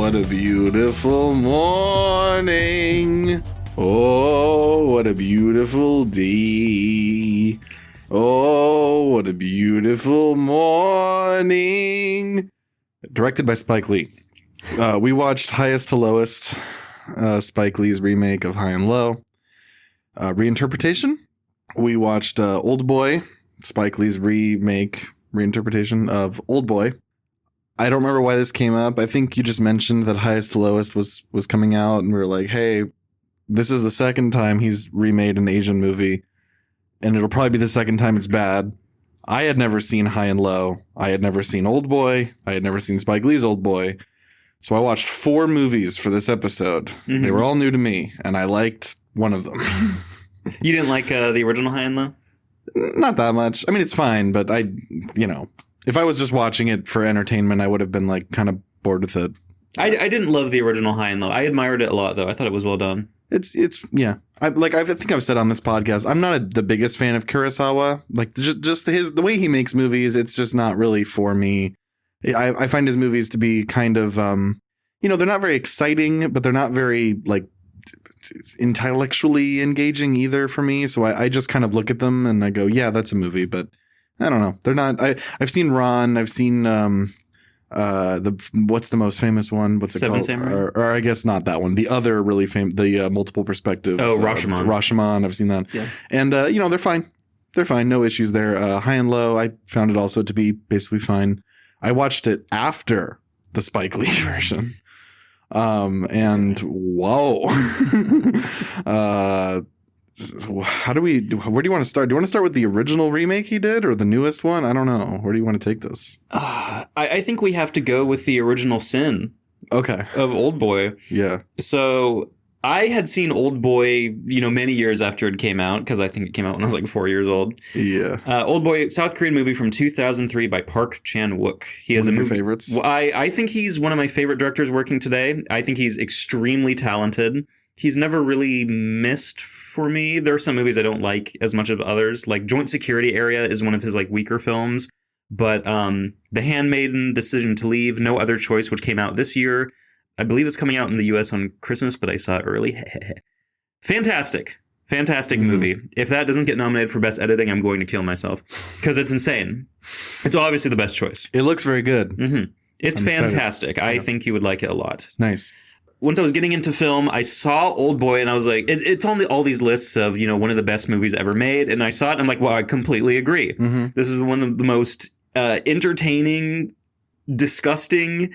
What a beautiful morning. Oh, what a beautiful day. Oh, what a beautiful morning. Directed by Spike Lee. We watched Highest to Lowest, Spike Lee's remake of High and Low. Reinterpretation. We watched Oldboy, Spike Lee's reinterpretation of Oldboy. I don't remember why this came up. I think you just mentioned that Highest to Lowest was coming out, and we were like, hey, this is the second time he's remade an Asian movie, and it'll probably be the second time it's bad. I had never seen High and Low. I had never seen Oldboy. I had never seen Spike Lee's Oldboy. So I watched 4 movies for this episode. Mm-hmm. They were all new to me, and I liked one of them. You didn't like the original High and Low? Not that much. I mean, it's fine, but if I was just watching it for entertainment, I would have been like kind of bored with it. I didn't love the original High and Low. I admired it a lot, though. I thought it was well done. It's yeah. I think I've said on this podcast, I'm not the biggest fan of Kurosawa. Like just the way he makes movies, it's just not really for me. I find his movies to be kind of they're not very exciting, but they're not very like intellectually engaging either for me. So I just kind of look at them and I go, yeah, that's a movie, but I don't know. They're not. I've seen Ron. I've seen what's the most famous one? What's it Seven called? Samurai? Or I guess not that one. The other really famous, the multiple perspectives. Oh, Rashomon. Rashomon. I've seen that. Yeah. And they're fine. They're fine. No issues there. High and Low, I found it also to be basically fine. I watched it after the Spike Lee version. And whoa. Where do you want to start? Do you want to start with the original remake he did or the newest one? I don't know. Where do you want to take this? I think we have to go with the original sin. Okay. Of Oldboy. Yeah. So I had seen Oldboy, many years after it came out, because I think it came out when I was like 4 years old. Yeah. Oldboy, South Korean movie from 2003 by Park Chan-wook. He has one of your favorites? Well, I think he's one of my favorite directors working today. I think he's extremely talented. He's never really missed for me. There are some movies I don't like as much as others. Like Joint Security Area is one of his like weaker films. But The Handmaiden, Decision to Leave, No Other Choice, which came out this year. I believe it's coming out in the US on Christmas, but I saw it early. Fantastic. Fantastic movie. If that doesn't get nominated for Best Editing, I'm going to kill myself. Because it's insane. It's obviously the best choice. It looks very good. Mm-hmm. It's fantastic. I think you would like it a lot. Nice. Once I was getting into film, I saw Oldboy and I was like, it's on all these lists of, one of the best movies ever made. And I saw it and I'm like, well, I completely agree. Mm-hmm. This is one of the most entertaining, disgusting,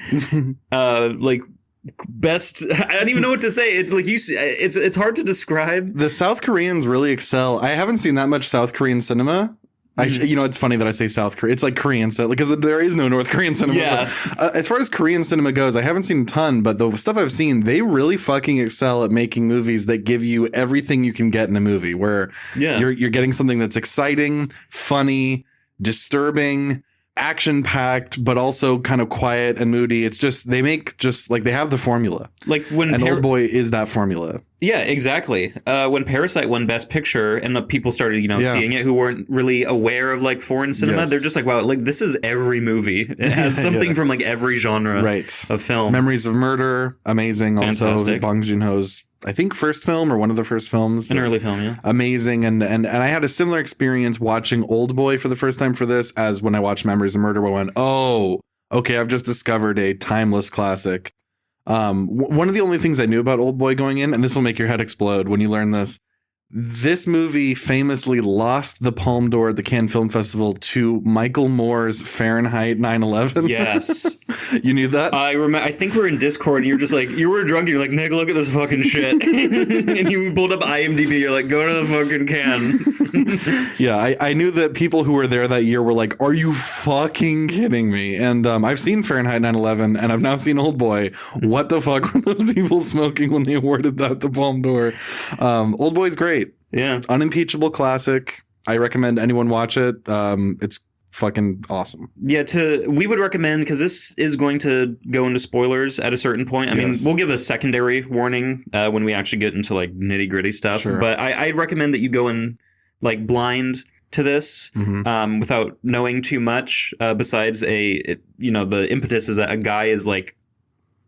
best. I don't even know what to say. It's like it's hard to describe. The South Koreans really excel. I haven't seen that much South Korean cinema. It's funny that I say South Korea. It's like Korean cinema because there is no North Korean cinema. Yeah. As far as Korean cinema goes, I haven't seen a ton, but the stuff I've seen, they really fucking excel at making movies that give you everything you can get in a movie. Where you're getting something that's exciting, funny, disturbing, action-packed, but also kind of quiet and moody. It's just they have the formula. Like when Oldboy is that formula. Yeah, exactly. When Parasite won Best Picture and the people started, seeing it who weren't really aware of like foreign cinema, they're just like, wow, like this is every movie. It has something from like every genre of film. Memories of Murder, amazing. Also, Bong Joon-ho's, I think, first film or one of the first films. An early film, yeah. Amazing. And I had a similar experience watching Oldboy for the first time for this as when I watched Memories of Murder, where I went, oh, okay, I've just discovered a timeless classic. One of the only things I knew about Oldboy going in, and this will make your head explode when you learn this, This movie famously lost the Palme d'Or at the Cannes Film Festival to Michael Moore's Fahrenheit 9/11. Yes. You knew that? I remember. I think we're in Discord and you're just like, you were drunk and you're like, Nick, look at this fucking shit. And you pulled up IMDb. You're like, go to the fucking Cannes. Yeah, I knew that people who were there that year were like, are you fucking kidding me? And I've seen Fahrenheit 9/11 and I've now seen Oldboy. What the fuck were those people smoking when they awarded that the Palme d'Or? Oldboy's great. Yeah. Unimpeachable classic. I recommend anyone watch it. It's fucking awesome. Yeah, we would recommend, because this is going to go into spoilers at a certain point. I mean, we'll give a secondary warning when we actually get into like nitty gritty stuff. Sure. But I'd recommend that you go in like blind to this without knowing too much. Besides the impetus is that a guy is like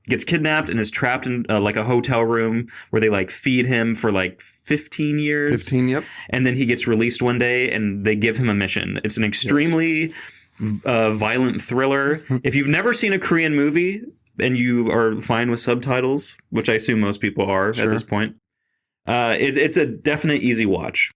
gets kidnapped and is trapped in like a hotel room where they like feed him for like 15 years. 15, yep. And then he gets released one day and they give him a mission. It's an extremely violent thriller. If you've never seen a Korean movie and you are fine with subtitles, which I assume most people are at this point, it's a definite easy watch.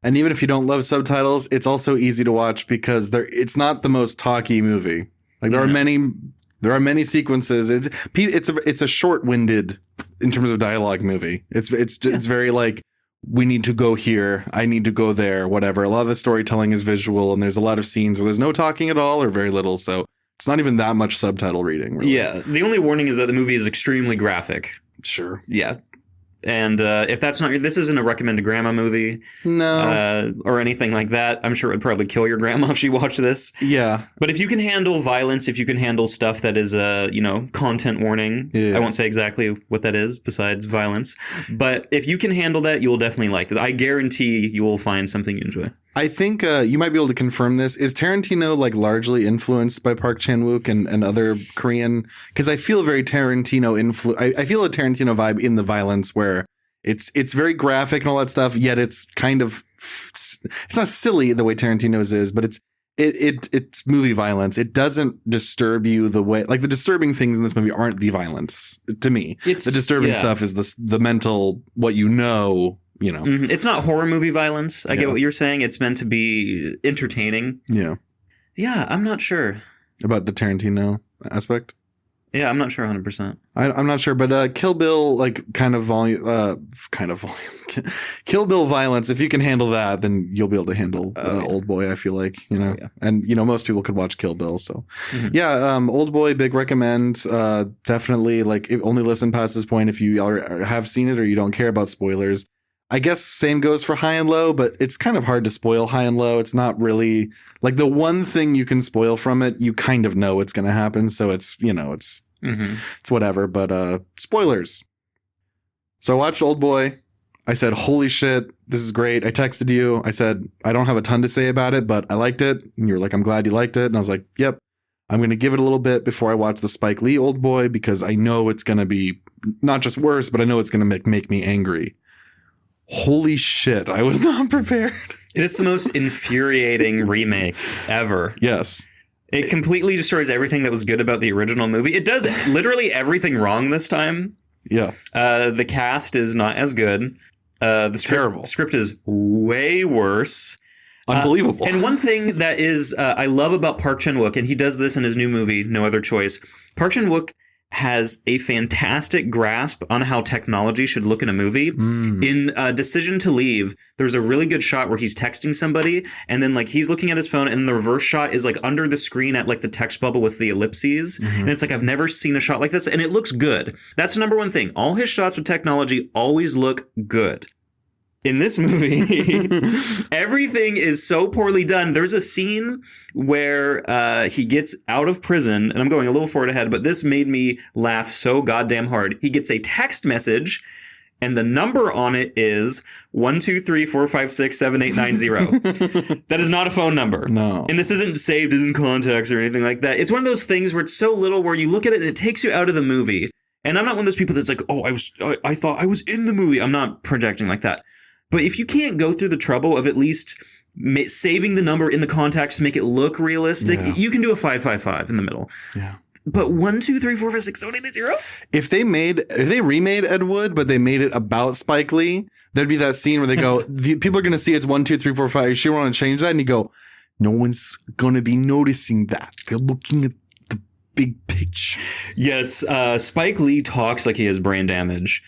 And even if you don't love subtitles, it's also easy to watch because it's not the most talky movie. Like there are many sequences. It's a short-winded in terms of dialogue movie. It's very like, we need to go here, I need to go there, whatever. A lot of the storytelling is visual, and there's a lot of scenes where there's no talking at all or very little. So it's not even that much subtitle reading. Really. Yeah. The only warning is that the movie is extremely graphic. Sure. Yeah. And if that's not this isn't a recommended grandma movie, no, or anything like that. I'm sure it would probably kill your grandma if she watched this. Yeah, but if you can handle violence, if you can handle stuff that is content warning, I won't say exactly what that is besides violence, but if you can handle that, you will definitely like it. I guarantee you will find something you enjoy. I think you might be able to confirm this. Is Tarantino like largely influenced by Park Chan-wook and other Korean? Because I feel very Tarantino I feel a Tarantino vibe in the violence where it's very graphic and all that stuff. Yet it's kind of it's not silly the way Tarantino's is, but it's movie violence. It doesn't disturb you the way like the disturbing things in this movie aren't the violence to me. The disturbing stuff is the mental what you know. You know, it's not horror movie violence. I get what you're saying. It's meant to be entertaining. Yeah. Yeah, I'm not sure. About the Tarantino aspect? Yeah, I'm not sure 100%. I'm not sure, but Kill Bill, like kind of volume. Kill Bill violence, if you can handle that, then you'll be able to handle Oldboy, I feel like, And, most people could watch Kill Bill, so. Oldboy, big recommend. Definitely, like, only listen past this point if you have seen it or you don't care about spoilers. I guess same goes for High and Low, but it's kind of hard to spoil High and Low. It's not really like the one thing you can spoil from it. You kind of know what's going to happen. So it's, it's whatever, but, spoilers. So I watched Oldboy. I said, holy shit, this is great. I texted you. I said, I don't have a ton to say about it, but I liked it. And you were like, I'm glad you liked it. And I was like, yep, I'm going to give it a little bit before I watch the Spike Lee Oldboy because I know it's going to be not just worse, but I know it's going to make me angry. Holy shit, I was not prepared. It is the most infuriating remake ever. Yes. It completely destroys everything that was good about the original movie. It does literally everything wrong this time. Yeah. The cast is not as good. The script is way worse. Unbelievable. And one thing that is I love about Park Chan-wook, and he does this in his new movie, No Other Choice. Park Chan-wook has a fantastic grasp on how technology should look in a movie. In Decision to Leave, there's a really good shot where he's texting somebody and then like he's looking at his phone and the reverse shot is like under the screen at like the text bubble with the ellipses. And it's like, I've never seen a shot like this and it looks good. That's the number one thing. All his shots with technology always look good. In this movie, everything is so poorly done. There's a scene where he gets out of prison, and I'm going a little forward ahead, but this made me laugh so goddamn hard. He gets a text message, and the number on it is 12345678890. That is not a phone number. No. And this isn't saved in contacts or anything like that. It's one of those things where it's so little where you look at it and it takes you out of the movie. And I'm not one of those people that's like, oh, I thought I was in the movie. I'm not projecting like that. But if you can't go through the trouble of at least saving the number in the contacts to make it look realistic, you can do a 555 in the middle. Yeah. But 1, 2, 3, 4, 5, 6, 7, 8, 9, 0? If they remade Ed Wood, but they made it about Spike Lee, there'd be that scene where they go, people are going to see it's 1, 2, 3, 4, 5. Are you sure you want to change that? And you go, no one's going to be noticing that. They're looking at the big picture. Yes. Spike Lee talks like he has brain damage.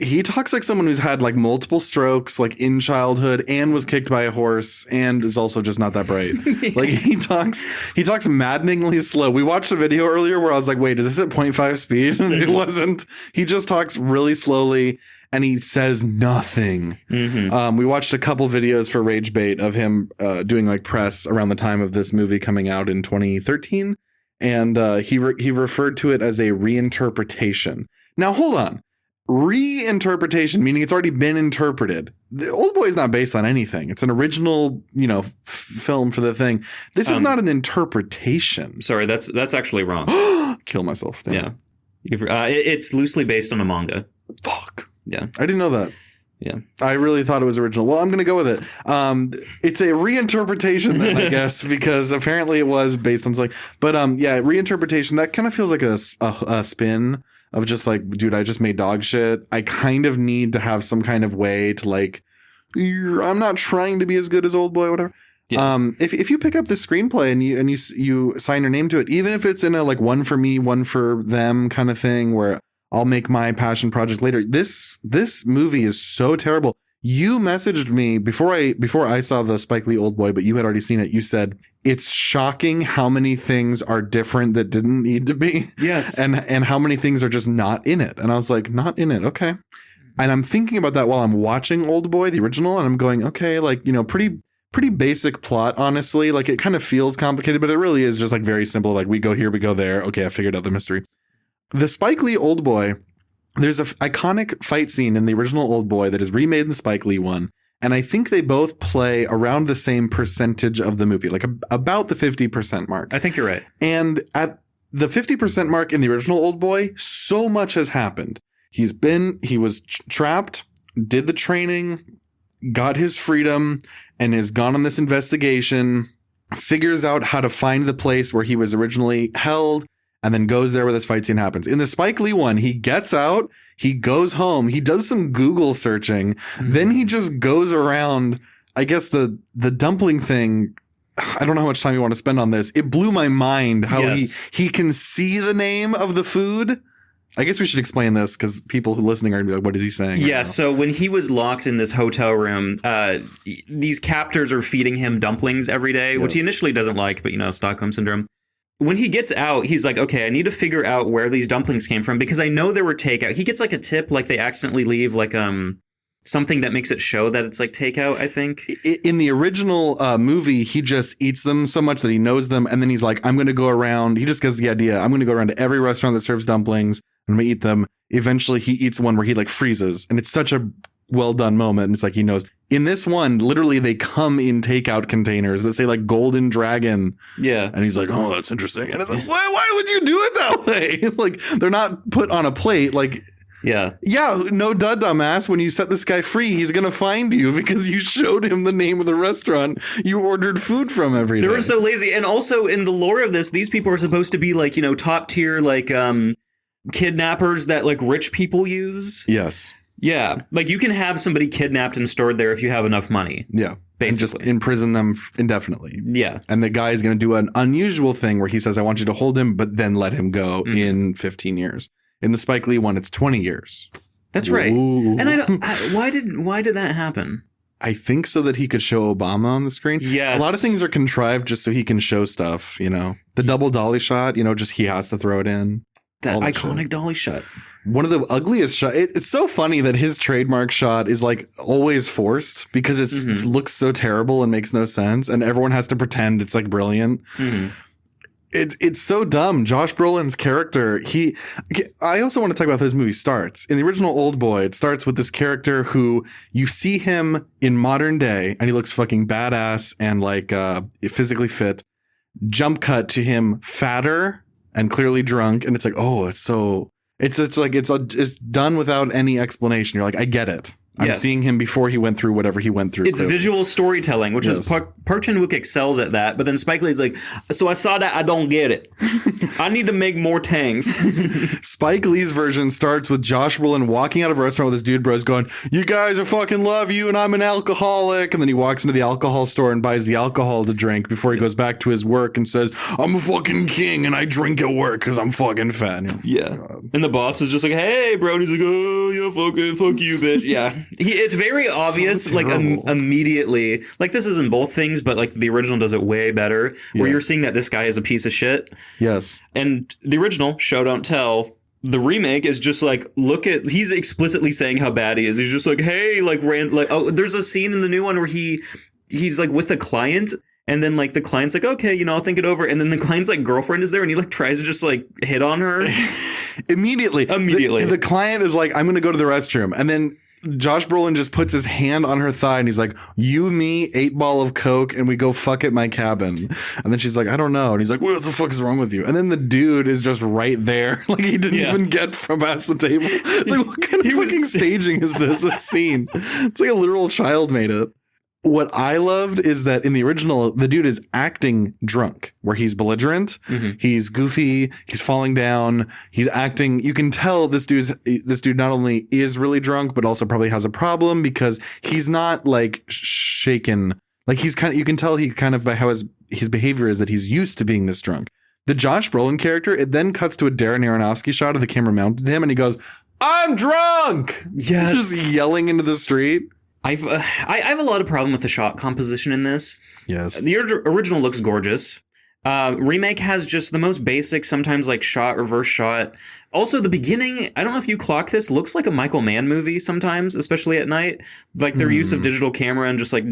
He talks like someone who's had like multiple strokes, like in childhood, and was kicked by a horse, and is also just not that bright. Like he talks maddeningly slow. We watched a video earlier where I was like, wait, is this at 0.5 speed? And it wasn't. He just talks really slowly and he says nothing. Mm-hmm. We watched a couple videos for Rage Bait of him doing like press around the time of this movie coming out in 2013. And he referred to it as a reinterpretation. Now, hold on. Reinterpretation, meaning it's already been interpreted. The Oldboy is not based on anything. It's an original, film for the thing. This is not an interpretation. Sorry, that's actually wrong. Kill myself. Damn. Yeah. It's loosely based on a manga. Fuck. Yeah. I didn't know that. Yeah. I really thought it was original. Well, I'm going to go with it. It's a reinterpretation then, I guess, because apparently it was based on something. But reinterpretation, that kind of feels like a spin of just like, dude, I just made dog shit. I kind of need to have some kind of way to like, I'm not trying to be as good as Oldboy, whatever. Yeah. If you pick up the screenplay and you sign your name to it, even if it's in a like one for me, one for them kind of thing where I'll make my passion project later. This movie is so terrible. You messaged me before I saw the Spike Lee Oldboy, but you had already seen it. You said it's shocking how many things are different that didn't need to be. Yes. And how many things are just not in it. And I was like, not in it. Okay. And I'm thinking about that while I'm watching Oldboy, the original, and I'm going, okay, like, pretty basic plot, honestly. Like it kind of feels complicated, but it really is just like very simple. Like we go here, we go there. Okay, I figured out the mystery. The Spike Lee Oldboy, there's an iconic fight scene in the original Oldboy that is remade in the Spike Lee one. And I think they both play around the same percentage of the movie, like about the 50% mark. I think you're right. And at the 50% mark in the original Oldboy, so much has happened. He was trapped, did the training, got his freedom, and has gone on this investigation, figures out how to find the place where he was originally held, and then goes there where this fight scene happens. In the Spike Lee one, he gets out, he goes home, he does some Google searching, then he just goes around. I guess the dumpling thing, I don't know how much time you want to spend on this. It blew my mind how he can see the name of the food. I guess we should explain this because people who are listening are going to be like, what is he saying? Yeah, so when he was locked in this hotel room, these captors are feeding him dumplings every day, which he initially doesn't like, but, Stockholm Syndrome. When he gets out, he's like, okay, I need to figure out where these dumplings came from because I know they were takeout. He gets like a tip, like they accidentally leave like something that makes it show that it's like takeout, I think. In the original movie, he just eats them so much that he knows them. And then he's like, I'm going to go around. He just gets the idea. I'm going to go around to every restaurant that serves dumplings. I'm going to eat them. Eventually, he eats one where he like freezes. And it's such a well done moment. And it's like he knows. In this one, literally, they come in takeout containers that say like Golden Dragon. Yeah. And he's like, oh, that's interesting. And it's like, why would you do it that way? Like, they're not put on a plate. Like, yeah, no duh, dumbass. When you set this guy free, he's going to find you because you showed him the name of the restaurant you ordered food from every day. They were so lazy. And also in the lore of this, these people are supposed to be like, top tier, like kidnappers that like rich people use. Yes. Yeah. Like you can have somebody kidnapped and stored there if you have enough money. Yeah. Basically. And just imprison them indefinitely. Yeah. And the guy is going to do an unusual thing where he says, I want you to hold him, but then let him go in 15 years. In the Spike Lee one, it's 20 years. That's right. Ooh. And why did that happen? I think so that he could show Obama on the screen. Yes. A lot of things are contrived just so he can show stuff, The double dolly shot, just he has to throw it in. That iconic dolly shot. One of the ugliest shots. It's so funny that his trademark shot is like always forced because it looks so terrible and makes no sense. And everyone has to pretend it's like brilliant. It's so dumb. Josh Brolin's character, I also want to talk about how this movie starts. In the original Oldboy, it starts with this character who you see him in modern day and he looks fucking badass and like physically fit. Jump cut to him fatter and clearly drunk. And it's like, oh, it's done without any explanation. You're like, I get it. I'm Yes. seeing him before he went through whatever he went through. It's clearly. visual storytelling, which is Park Chan-wook excels at that. But then Spike Lee's like, so I saw that, I don't get it. I need to make more tangs. Spike Lee's version starts with Josh Brolin walking out of a restaurant with his dude bros going, you guys, I fucking love you and I'm an alcoholic. And then he walks into the alcohol store and buys the alcohol to drink before he goes back to his work and says, I'm a fucking king and I drink at work because I'm fucking fat. Yeah. And the boss is just like, hey, bro. And he's like, oh, yeah, fuck you, bitch. Yeah. It's very obvious, So like terrible. Immediately, like this isn't both things, but like the original does it way better, where Yes. you're seeing that this guy is a piece of shit. Yes. And the original, show don't tell. The remake is just like, he's explicitly saying how bad he is. He's just like, hey, there's a scene in the new one where he's like with a client. And then, like, the client's like, okay, I'll think it over. And then the client's, like, girlfriend is there. And he, like, tries to just, like, hit on her. Immediately. The client is like, I'm going to go to the restroom. And then Josh Brolin just puts his hand on her thigh and he's like, you, me, 8-ball of Coke, and we go fuck at my cabin. And then she's like, I don't know. And he's like, what the fuck is wrong with you? And then the dude is just right there. Like, he didn't even get from past the table. It's like, what kind of fucking staging is this scene? It's like a literal child made it. What I loved is that in the original, the dude is acting drunk, where he's belligerent, he's goofy, he's falling down, he's acting. You can tell this dude not only is really drunk, but also probably has a problem because he's not like shaken. Like you can tell he kind of by how his behavior is that he's used to being this drunk. The Josh Brolin character, it then cuts to a Darren Aronofsky shot of the camera mounted to him, and he goes, "I'm drunk." Yes. Just yelling into the street. I have a lot of problem with the shot composition in this. Yes. The original looks gorgeous. Remake has just the most basic, sometimes like shot, reverse shot. Also, the beginning, I don't know if you clock this, looks like a Michael Mann movie sometimes, especially at night. Like their use of digital camera and just like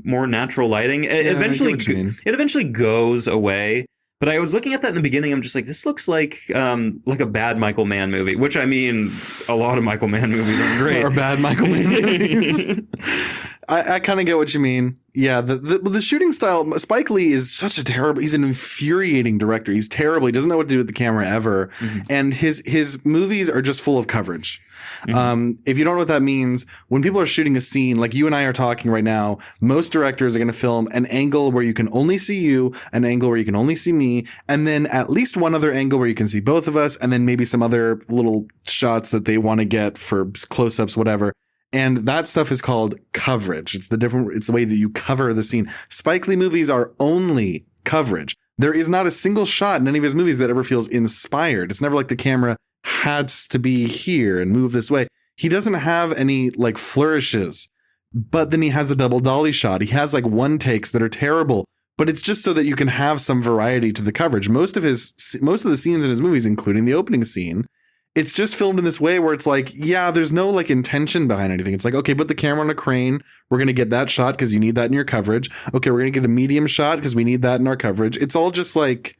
more natural lighting. It eventually goes away. But I was looking at that in the beginning. I'm just like, this looks like a bad Michael Mann movie, which I mean, a lot of Michael Mann movies are great. Or bad Michael Mann movies. I kind of get what you mean. Yeah, the shooting style, Spike Lee is he's an infuriating director. He's terrible. He doesn't know what to do with the camera ever. And his movies are just full of coverage. If you don't know what that means, when people are shooting a scene, like you and I are talking right now, most directors are going to film an angle where you can only see you, an angle where you can only see me, and then at least one other angle where you can see both of us, and then maybe some other little shots that they want to get for close-ups, whatever. And that stuff is called coverage. It's the way that you cover the scene. Spike Lee movies are only coverage. There is not a single shot in any of his movies that ever feels inspired. It's never like the camera has to be here and move this way. He doesn't have any like flourishes, but then he has the double dolly shot. He has like one takes that are terrible, but it's just so that you can have some variety to the coverage. Most of the scenes in his movies, including the opening scene, it's just filmed in this way where it's like, yeah, there's no like intention behind anything. It's like, okay, put the camera on a crane. We're going to get that shot because you need that in your coverage. Okay, we're going to get a medium shot because we need that in our coverage. It's all just like,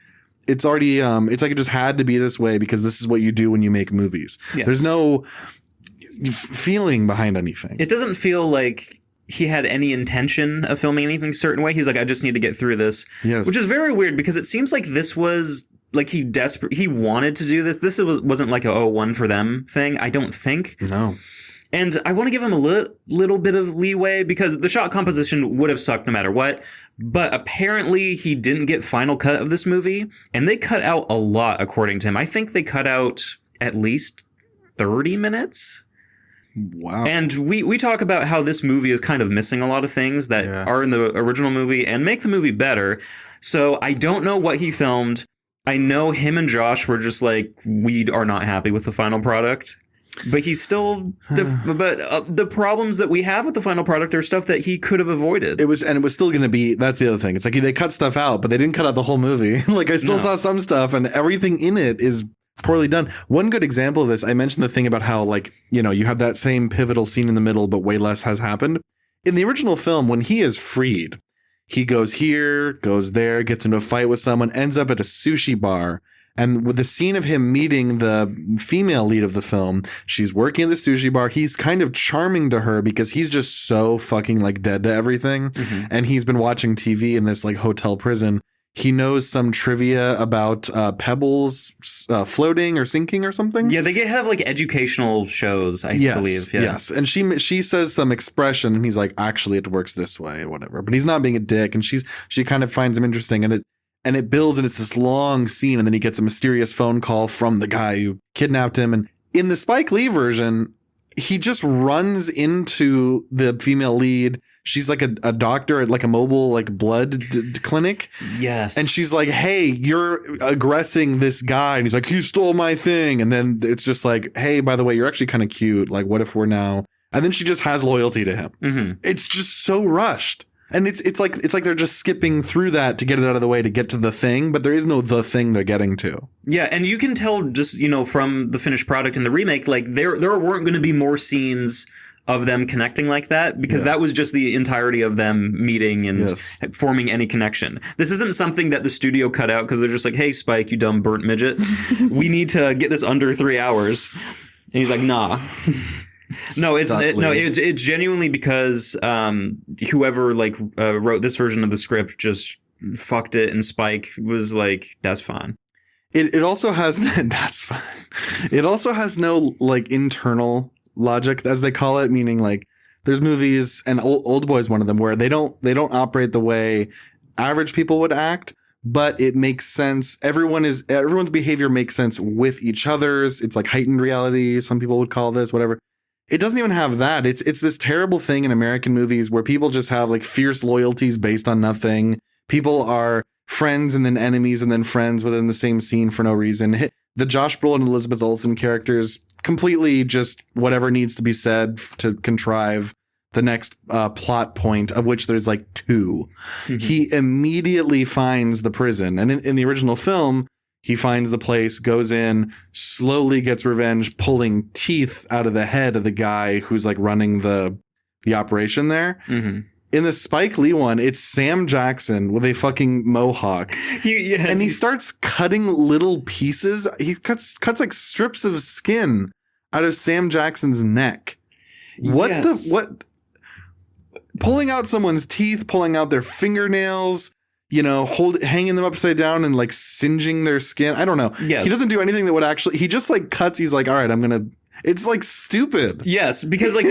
it's already, it's like it just had to be this way because this is what you do when you make movies. Yes. There's no feeling behind anything. It doesn't feel like he had any intention of filming anything a certain way. He's like, I just need to get through this. Yes. Which is very weird because it seems like this was like he wanted to do this. This wasn't like a one for them thing, I don't think. No. And I want to give him a little bit of leeway because the shot composition would have sucked no matter what. But apparently he didn't get final cut of this movie. And they cut out a lot, according to him. I think they cut out at least 30 minutes. Wow. And we talk about how this movie is kind of missing a lot of things that are in the original movie and make the movie better. So I don't know what he filmed. I know him and Josh were just like, we are not happy with the final product. But he's still, the problems that we have with the final product are stuff that he could have avoided. It was still going to be, that's the other thing. It's like they cut stuff out, but they didn't cut out the whole movie. Like I still saw some stuff and everything in it is poorly done. One good example of this, I mentioned the thing about how like, you have that same pivotal scene in the middle, but way less has happened. In the original film, when he is freed, he goes here, goes there, gets into a fight with someone, ends up at a sushi bar. And with the scene of him meeting the female lead of the film, she's working at the sushi bar. He's kind of charming to her because he's just so fucking like dead to everything. And he's been watching TV in this like hotel prison. he knows some trivia about pebbles floating or sinking or something. Yeah, they have like educational shows, I believe. Yeah. Yes. And she says some expression and he's like, actually, it works this way or whatever. But he's not being a dick. And she kind of finds him interesting, and it builds, and it's this long scene. And then he gets a mysterious phone call from the guy who kidnapped him. And in the Spike Lee version, he just runs into the female lead. She's like a doctor at like a mobile like blood clinic. Yes. And she's like, hey, you're aggressing this guy. And he's like, he stole my thing. And then it's just like, hey, by the way, you're actually kind of cute. Like, what if we're now? And then she just has loyalty to him. Mm-hmm. It's just so rushed. And it's like they're just skipping through that to get it out of the way to get to the thing, but there is no the thing they're getting to. Yeah, and you can tell just, from the finished product in the remake, like there weren't going to be more scenes of them connecting like that, because that was just the entirety of them meeting and forming any connection. This isn't something that the studio cut out because they're just like, hey, Spike, you dumb burnt midget. We need to get this under 3 hours. And he's like, nah. No, it's genuinely because whoever wrote this version of the script just fucked it, and Spike was like, that's fine. It also has that's fine. It also has no like internal logic, as they call it, meaning like there's movies, and Oldboy is one of them, where they don't operate the way average people would act, but it makes sense. Everyone's behavior makes sense with each other's. It's like heightened reality, some people would call this, whatever. It doesn't even have that. It's this terrible thing in American movies where people just have like fierce loyalties based on nothing. People are friends and then enemies and then friends within the same scene for no reason. The Josh Brolin and Elizabeth Olsen characters completely just whatever needs to be said to contrive the next plot point, of which there's like 2. Mm-hmm. He immediately finds the prison. And in the original film, he finds the place, goes in, slowly gets revenge, pulling teeth out of the head of the guy who's like running the operation there. Mm-hmm. In the Spike Lee one, it's Sam Jackson with a fucking mohawk. And he starts cutting little pieces. He cuts like strips of skin out of Sam Jackson's neck. What? Pulling out someone's teeth, pulling out their fingernails, hanging them upside down and like singeing their skin. I don't know. Yes. He doesn't do anything that would actually, he just like cuts. He's like, all right, it's like stupid. Yes. Because like,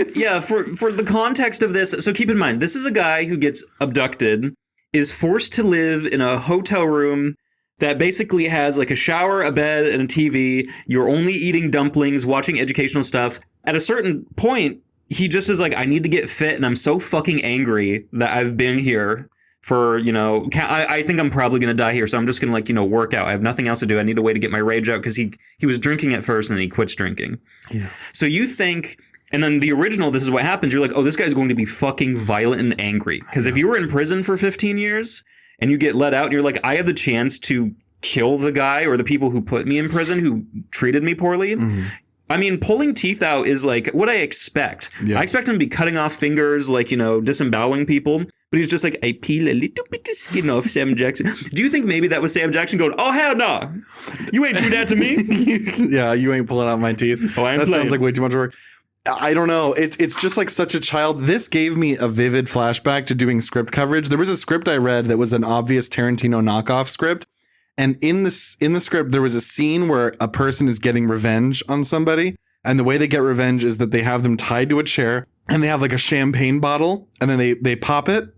for the context of this. So keep in mind, this is a guy who gets abducted, is forced to live in a hotel room that basically has like a shower, a bed, and a TV. You're only eating dumplings, watching educational stuff. At a certain point, he just is like, I need to get fit, and I'm so fucking angry that I've been here for, I think I'm probably going to die here, so I'm just going to work out. I have nothing else to do. I need a way to get my rage out, because he was drinking at first and then he quits drinking. Yeah. So you think, and then the original, this is what happens. You're like, oh, this guy's going to be fucking violent and angry. Because if you were in prison for 15 years and you get let out and you're like, I have the chance to kill the guy or the people who put me in prison who treated me poorly. Mm-hmm. I mean, pulling teeth out is like what I expect. Yeah. I expect him to be cutting off fingers, like, disemboweling people. But he's just like, I peel a little bit of skin off Sam Jackson. Do you think maybe that was Sam Jackson going, oh, hell no. You ain't do that to me. Yeah, you ain't pulling out my teeth. Oh, that sounds like way too much work. I don't know. It's just like such a child. This gave me a vivid flashback to doing script coverage. There was a script I read that was an obvious Tarantino knockoff script. And in the script, there was a scene where a person is getting revenge on somebody. And the way they get revenge is that they have them tied to a chair and they have like a champagne bottle, and then they pop it.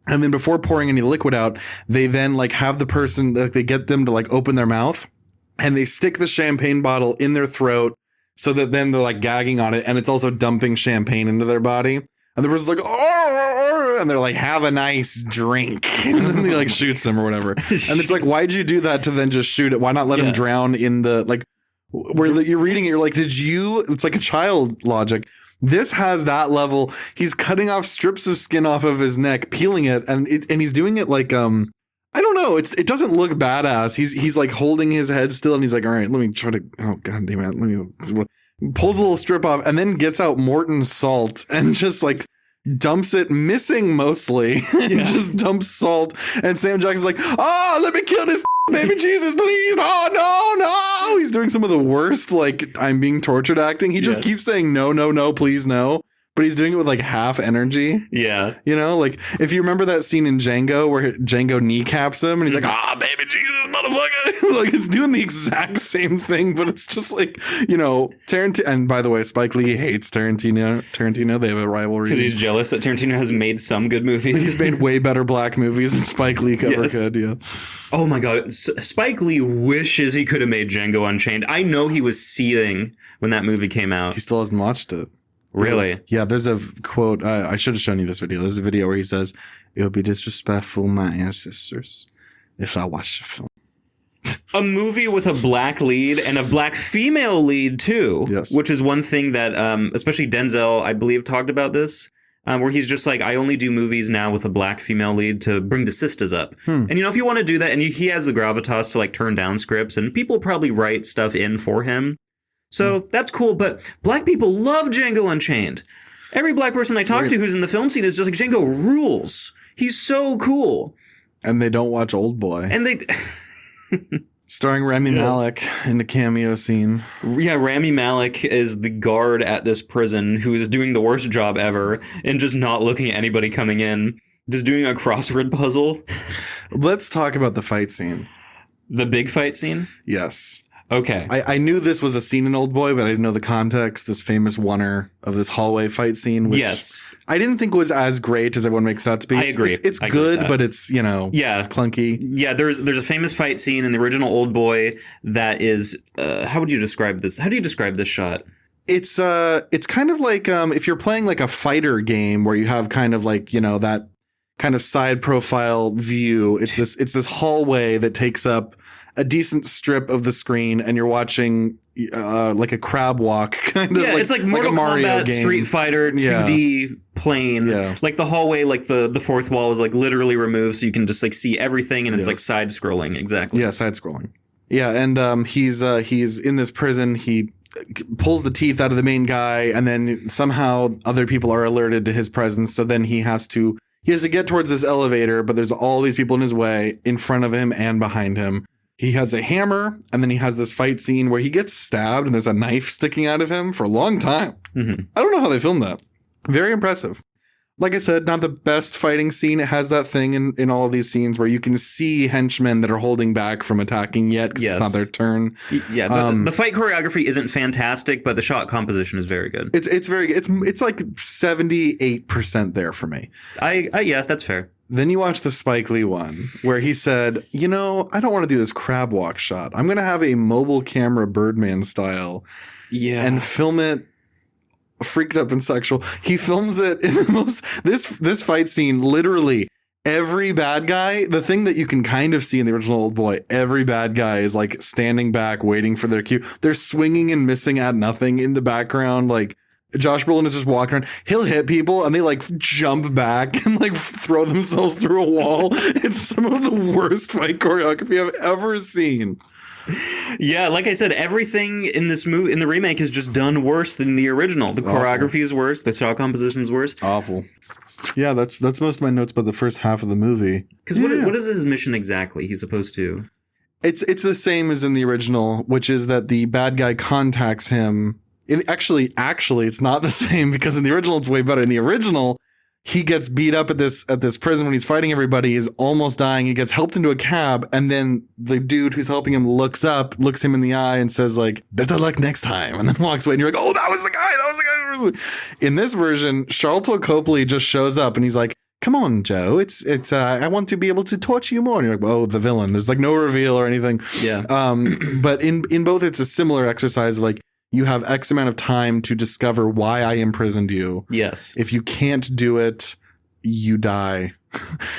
And then before pouring any liquid out, they then like have the person, like they get them to like open their mouth, and they stick the champagne bottle in their throat so that then they're like gagging on it. And it's also dumping champagne into their body. And the person's like, oh, and they're like, have a nice drink. And then he like shoots them or whatever. And it's like, why'd you do that to then just shoot it? Why not let him drown in the, like, where you're reading it, you're like, it's like a child logic. This has that level. He's cutting off strips of skin off of his neck, peeling it, and he's doing it like, I don't know. It doesn't look badass. He's like holding his head still, and he's like, all right, let me try to, oh, God damn it. Let me, pulls a little strip off and then gets out Morton salt and just like dumps it, missing mostly. Just dumps salt. And Sam Jackson's like, oh, let me kill this baby Jesus, please. Oh, no. He's doing some of the worst, like, I'm being tortured acting. He just keeps saying, no, please, no. but he's doing it with like half energy. Yeah. You know, like if you remember that scene in Django where Django kneecaps him and he's like, baby Jesus, motherfucker. Like it's doing the exact same thing, but it's just like, you know, Tarantino. And by the way, Spike Lee hates Tarantino. They have a rivalry. Because he's jealous that Tarantino has made some good movies. He's made way better black movies than Spike Lee ever could. Yeah. Oh my God. Spike Lee wishes he could have made Django Unchained. I know he was seething when that movie came out. He still hasn't watched it. Really? Yeah, there's a quote. I should have shown you this video. There's a video where he says, "It would be disrespectful to my ancestors if I watched the film." A movie with a black lead and a black female lead too. Yes. Which is one thing that, especially Denzel, I believe, talked about this. Where he's just like, I only do movies now with a black female lead to bring the sisters up. And, you know, if you want to do that, and he has the gravitas to, like, turn down scripts, and people probably write stuff in for him. So that's cool, but black people love Django Unchained. Every black person I talk to who's in the film scene is just like, Django rules. He's so cool. And they don't watch Oldboy. And they... Starring Rami Malek in the cameo scene. Yeah, Rami Malek is the guard at this prison who is doing the worst job ever and just not looking at anybody coming in. Just doing a crossword puzzle. Let's talk about the fight scene. The big fight scene? Yes. Okay. I knew this was a scene in Oldboy, but I didn't know the context, this famous oneer of this hallway fight scene, which I didn't think was as great as everyone makes it out to be. I agree. It's good, but it's, you know, clunky. Yeah, there's a famous fight scene in the original Oldboy that is, how would you describe this? How do you describe this shot? It's kind of like if you're playing like a fighter game where you have kind of like, you know, that kind of side profile view. It's this hallway that takes up a decent strip of the screen, and you're watching like a crab walk kind of. Yeah, it's like Mortal Kombat, game. Street Fighter, 2D plane. Yeah. Like the hallway, like the fourth wall is like literally removed, so you can just like see everything, and it's like side scrolling. Exactly. Yeah, side scrolling. Yeah, and he's in this prison. He pulls the teeth out of the main guy, and then somehow other people are alerted to his presence. So then he has to get towards this elevator, but there's all these people in his way, in front of him and behind him. He has a hammer, and then he has this fight scene where he gets stabbed and there's a knife sticking out of him for a long time. I don't know how they filmed that. Very impressive. Like I said, not the best fighting scene. It has that thing in all of these scenes where you can see henchmen that are holding back from attacking yet because it's not their turn. Yeah, the fight choreography isn't fantastic, but the shot composition is very good. It's very good. It's like 78% there for me. Yeah, that's fair. Then you watch the Spike Lee one where he said, you know, I don't want to do this crab walk shot. I'm going to have a mobile camera Birdman style and film it freaked up and sexual. He films it in the most, this fight scene, literally every bad guy, the thing that you can kind of see in the original Oldboy, every bad guy is like standing back waiting for their cue. They're swinging and missing at nothing in the background. Like, Josh Brolin is just walking around. He'll hit people and they like jump back and like throw themselves through a wall. It's some of the worst fight choreography I've ever seen. Yeah, like I said, everything in this movie, in the remake, is just done worse than the original. The choreography is worse. The shot composition is worse. Awful. Yeah, that's most of my notes about the first half of the movie. Because what is his mission exactly? He's supposed to. It's the same as in the original, which is that the bad guy contacts him. Actually, it's not the same because in the original, it's way better. In the original, he gets beat up at this prison when he's fighting everybody. He's almost dying. He gets helped into a cab. And then the dude who's helping him looks him in the eye and says like, better luck next time. And then walks away and you're like, oh, that was the guy. In this version, Charlton Copley just shows up and he's like, come on, Joe. It's I want to be able to torture you more. And you're like, oh, the villain. There's like no reveal or anything. Yeah. But in both, it's a similar exercise. Like, you have X amount of time to discover why I imprisoned you. Yes. If you can't do it, you die.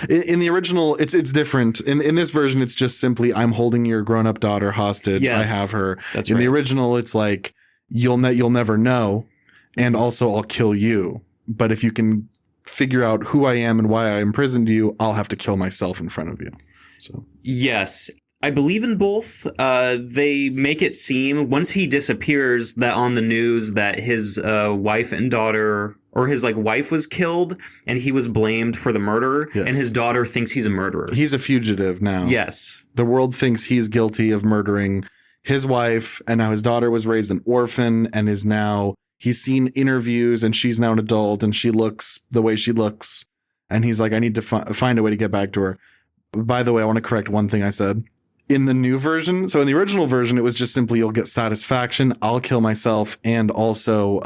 In the original, it's different. In this version, it's just simply, I'm holding your grown-up daughter hostage. Yes. I have her. That's in right. the original, it's like, you'll never know. And also, I'll kill you. But if you can figure out who I am and why I imprisoned you, I'll have to kill myself in front of you. So yes. I believe in both. They make it seem, once he disappears, that on the news that his wife and daughter, or his like wife was killed, and he was blamed for the murder, and his daughter thinks he's a murderer. He's a fugitive now. Yes. The world thinks he's guilty of murdering his wife, and now his daughter was raised an orphan and is now he's seen interviews and she's now an adult and she looks the way she looks. And he's like, I need to find a way to get back to her. By the way, I want to correct one thing I said. In the new version, so in the original version, it was just simply you'll get satisfaction, I'll kill myself, and also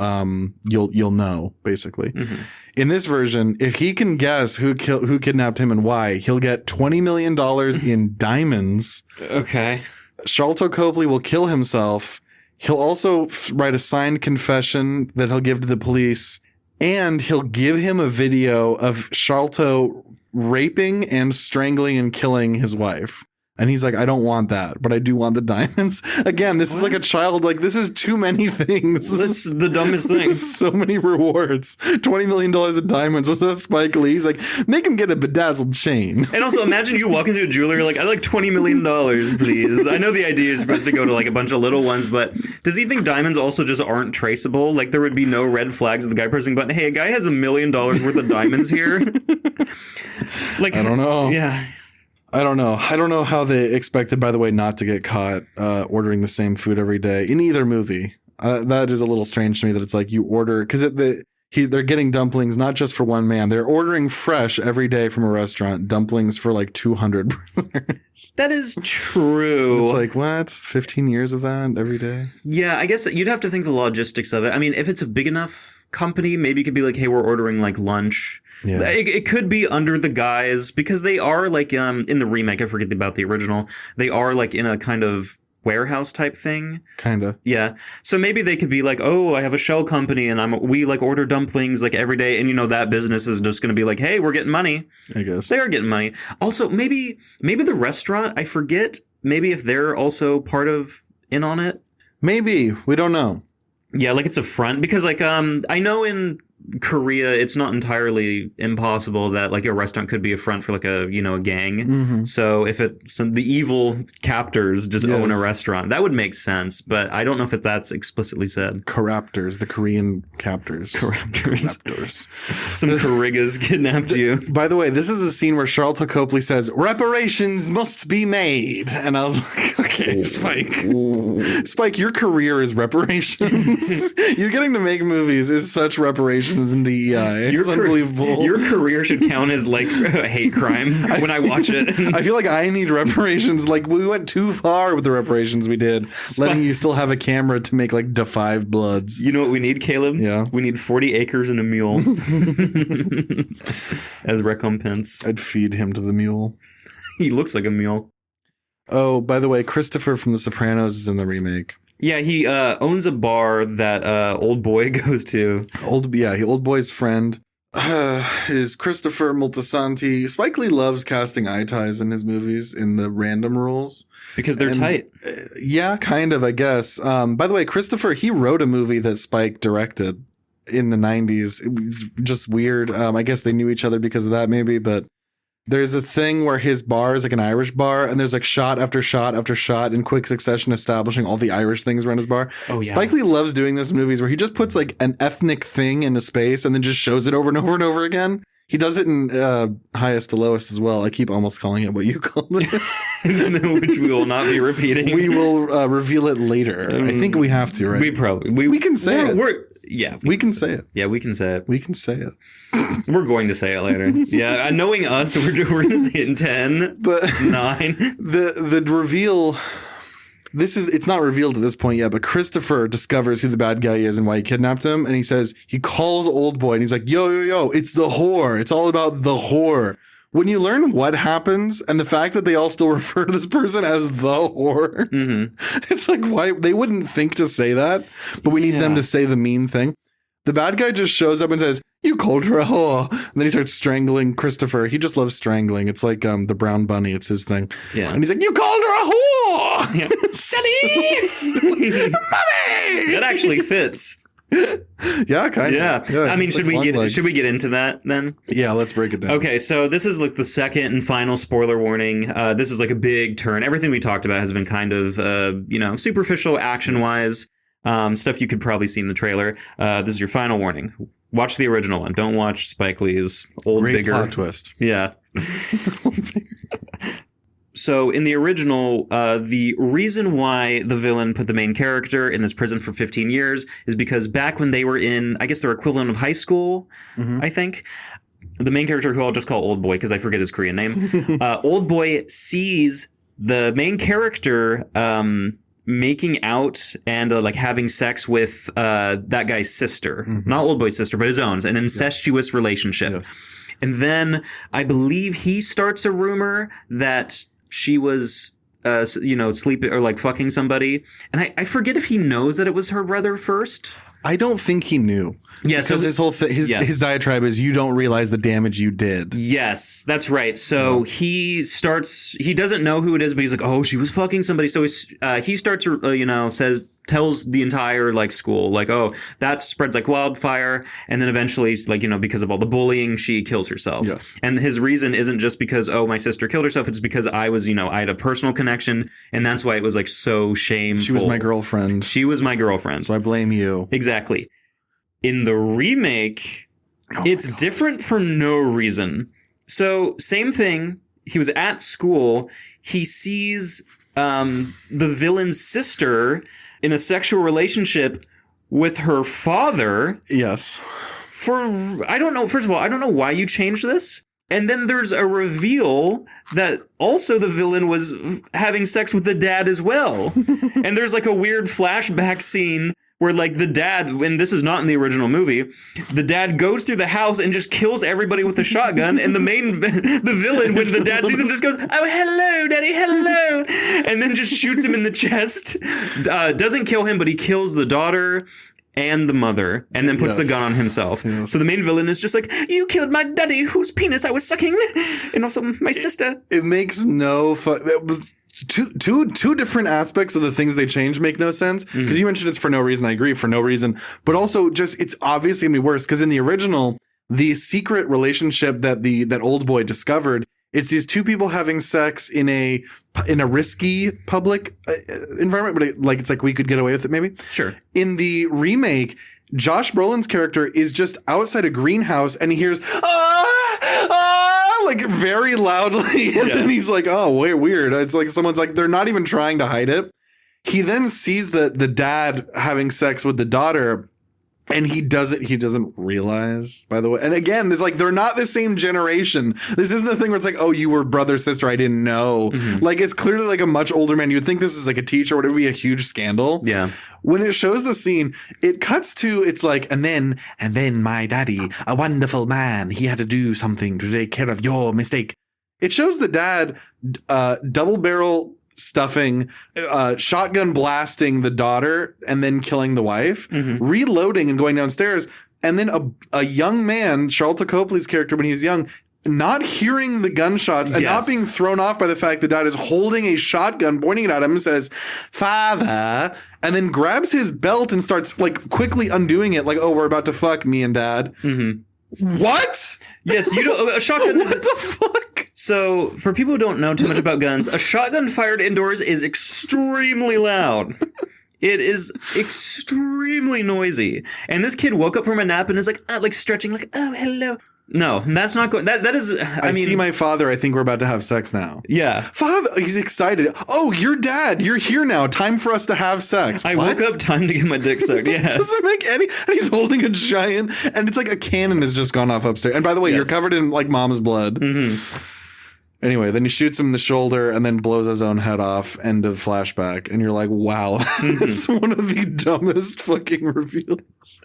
you'll know, basically. Mm-hmm. In this version, if he can guess who kidnapped him and why, he'll get $20 million in diamonds. Okay. Sharlto Copley will kill himself. He'll also write a signed confession that he'll give to the police, and he'll give him a video of Sharlto raping and strangling and killing his wife. And he's like, I don't want that, but I do want the diamonds. Again, this is like a child. Like, this is too many things. That's the dumbest thing. So many rewards. $20 million of diamonds. Was that Spike Lee? He's like, make him get a bedazzled chain. And also, imagine you walk into a jeweler, you're like, I'd like $20 million, please. I know the idea is supposed to go to like a bunch of little ones, but does he think diamonds also just aren't traceable? Like, there would be no red flags of the guy pressing button. Hey, a guy has $1 million worth of diamonds here. Like, I don't know. Yeah. I don't know. I don't know how they expected, by the way, not to get caught ordering the same food every day in either movie. That is a little strange to me that it's like you order, because they're getting dumplings not just for one man. They're ordering fresh every day from a restaurant, dumplings for like 200 prisoners. That is true. It's like, what? 15 years of that every day? Yeah, I guess you'd have to think the logistics of it. I mean, if it's a big enough company, maybe it could be like, hey, we're ordering like lunch. Yeah. It could be under the guise, because they are like in the remake, I forget about the original, they are like in a kind of warehouse type thing. Kinda. Yeah. So maybe they could be like, oh, I have a shell company and we like order dumplings like every day, and you know that business is just going to be like, hey, we're getting money. I guess. They are getting money. Also, maybe the restaurant, I forget, maybe if they're also part of in on it. Maybe. We don't know. Yeah, like it's a front, because like I know in Korea it's not entirely impossible that like a restaurant could be a front for like a gang. Mm-hmm. So if the evil captors just own a restaurant, that would make sense, but I don't know if that's explicitly said. Corruptors, the Korean captors. Corruptors. Some Karigas kidnapped you. By the way, this is a scene where Sharlto Copley says, reparations must be made. And I was like, okay, Spike. Spike, your career is reparations. You're getting to make movies is such reparations in DEI. It's unbelievable. Your career should count as like a hate crime when I watch it. I feel like I need reparations. Like, we went too far with the reparations we did, letting you still have a camera to make like Da-5 Bloods. You know what we need, Caleb? Yeah. We need 40 acres and a mule as recompense. I'd feed him to the mule. He looks like a mule. Oh, by the way, Christopher from The Sopranos is in the remake. Yeah, he owns a bar that Oldboy goes to. Oldboy's friend is Christopher Moltisanti. Spike Lee loves casting eye ties in his movies in the random roles. Because they're tight. Yeah, kind of, I guess. By the way, Christopher, he wrote a movie that Spike directed in the 90s. It was just weird. I guess they knew each other because of that, maybe, but there's a thing where his bar is like an Irish bar, and there's like shot after shot after shot in quick succession establishing all the Irish things around his bar. Oh, yeah. Spike Lee loves doing this in movies where he just puts like an ethnic thing into space and then just shows it over and over and over again. He does it in Highest to Lowest as well. I keep almost calling it what you called it. Which we will not be repeating. We will reveal it later. I think we have to, right? We probably... We can say it. We can say it. Yeah, we can say it. We can say it. We're going to say it later. Yeah, knowing us, we're going to say it in 10, but 9. The reveal... It's not revealed at this point yet, but Christopher discovers who the bad guy is and why he kidnapped him. And he calls Oldboy and he's like, yo, it's the whore. It's all about the whore. When you learn what happens and the fact that they all still refer to this person as the whore, It's like, why? They wouldn't think to say that, but we need them to say the mean thing. The bad guy just shows up and says, you called her a whore. And then he starts strangling Christopher. He just loves strangling. It's like the brown bunny. It's his thing. Yeah. And he's like, you called her a whore. Yeah. Mommy! That actually fits. Yeah, kind of. Yeah. I mean, should we get into that then? Yeah, let's break it down. Okay, so this is like the second and final spoiler warning. This is like a big turn. Everything we talked about has been kind of, superficial action-wise. Stuff you could probably see in the trailer. This is your final warning. Watch the original one. Don't watch Spike Lee's old, Great bigger plot twist. Yeah. So in the original, the reason why the villain put the main character in this prison for 15 years is because back when they were in, I guess their equivalent of high school, I think, the main character, who I'll just call Oldboy because I forget his Korean name, Oldboy sees the main character making out and like having sex with that guy's sister. Not Oldboy's sister, but his own, an incestuous relationship. Yes. And then I believe he starts a rumor that she was, sleeping or like fucking somebody. And I forget if he knows that it was her brother first. I don't think he knew. Yeah, because his whole his diatribe is you don't realize the damage you did. Yes, that's right. So he doesn't know who it is, but he's like, oh, she was fucking somebody. So he starts, tells the entire like school, like, oh, that spreads like wildfire. And then eventually, like, because of all the bullying, she kills herself. Yes. And his reason isn't just because, oh, my sister killed herself. It's because I was, I had a personal connection. And that's why it was like so shameful. She was my girlfriend. So I blame you. Exactly. In the remake, it's different for no reason. So same thing. He was at school. He sees the villain's sister in a sexual relationship with her father. Yes. I don't know. First of all, I don't know why you changed this. And then there's a reveal that also the villain was having sex with the dad as well. And there's like a weird flashback scene where like the dad, and this is not in the original movie, the dad goes through the house and just kills everybody with a shotgun, and the villain, when the dad sees him, just goes, oh, hello, daddy, hello, and then just shoots him in the chest. Doesn't kill him, but he kills the daughter and the mother, and then puts the gun on himself. Yes. So the main villain is just like, you killed my daddy whose penis I was sucking, and also my sister. It makes no two different aspects of the things they changed make no sense, because you mentioned it's for no reason. I agree, for no reason, but also just it's obviously gonna be worse, because in the original, the secret relationship that Oldboy discovered, it's these two people having sex in a risky public environment, but it's like we could get away with it maybe. Sure. In the remake, Josh Brolin's character is just outside a greenhouse and he hears like very loudly, and then he's like, oh, weird. It's like someone's like, they're not even trying to hide it. He then sees the dad having sex with the daughter, and he doesn't realize, by the way. And again, it's like they're not the same generation. This isn't the thing where it's like, oh, you were brother, sister, I didn't know. Like, it's clearly like a much older man. You'd think this is like a teacher, or it would be a huge scandal. Yeah. When it shows the scene, it cuts to, it's like, and then my daddy, a wonderful man, he had to do something to take care of your mistake. It shows the dad double barrel stuffing, shotgun blasting the daughter and then killing the wife, reloading and going downstairs. And then a young man, Charlton Copley's character when he was young, not hearing the gunshots and not being thrown off by the fact that dad is holding a shotgun, pointing it at him, and says, "Father," and then grabs his belt and starts like quickly undoing it, like, oh, we're about to fuck, me and dad. What? Yes, you don't. A shotgun. What the fuck? So, for people who don't know too much about guns, a shotgun fired indoors is extremely loud. It is extremely noisy. And this kid woke up from a nap and is like stretching, like, oh, hello. No, that's not going. That is. I mean, see my father. I think we're about to have sex now. Yeah, father. He's excited. Oh, you're dad. You're here now. Time for us to have sex. I woke up. Time to get my dick sucked. Yeah, it doesn't make any. And he's holding a giant, and it's like a cannon has just gone off upstairs. And by the way, you're covered in like mom's blood. Anyway, then he shoots him in the shoulder and then blows his own head off. End of flashback. And you're like, wow, this is one of the dumbest fucking reveals.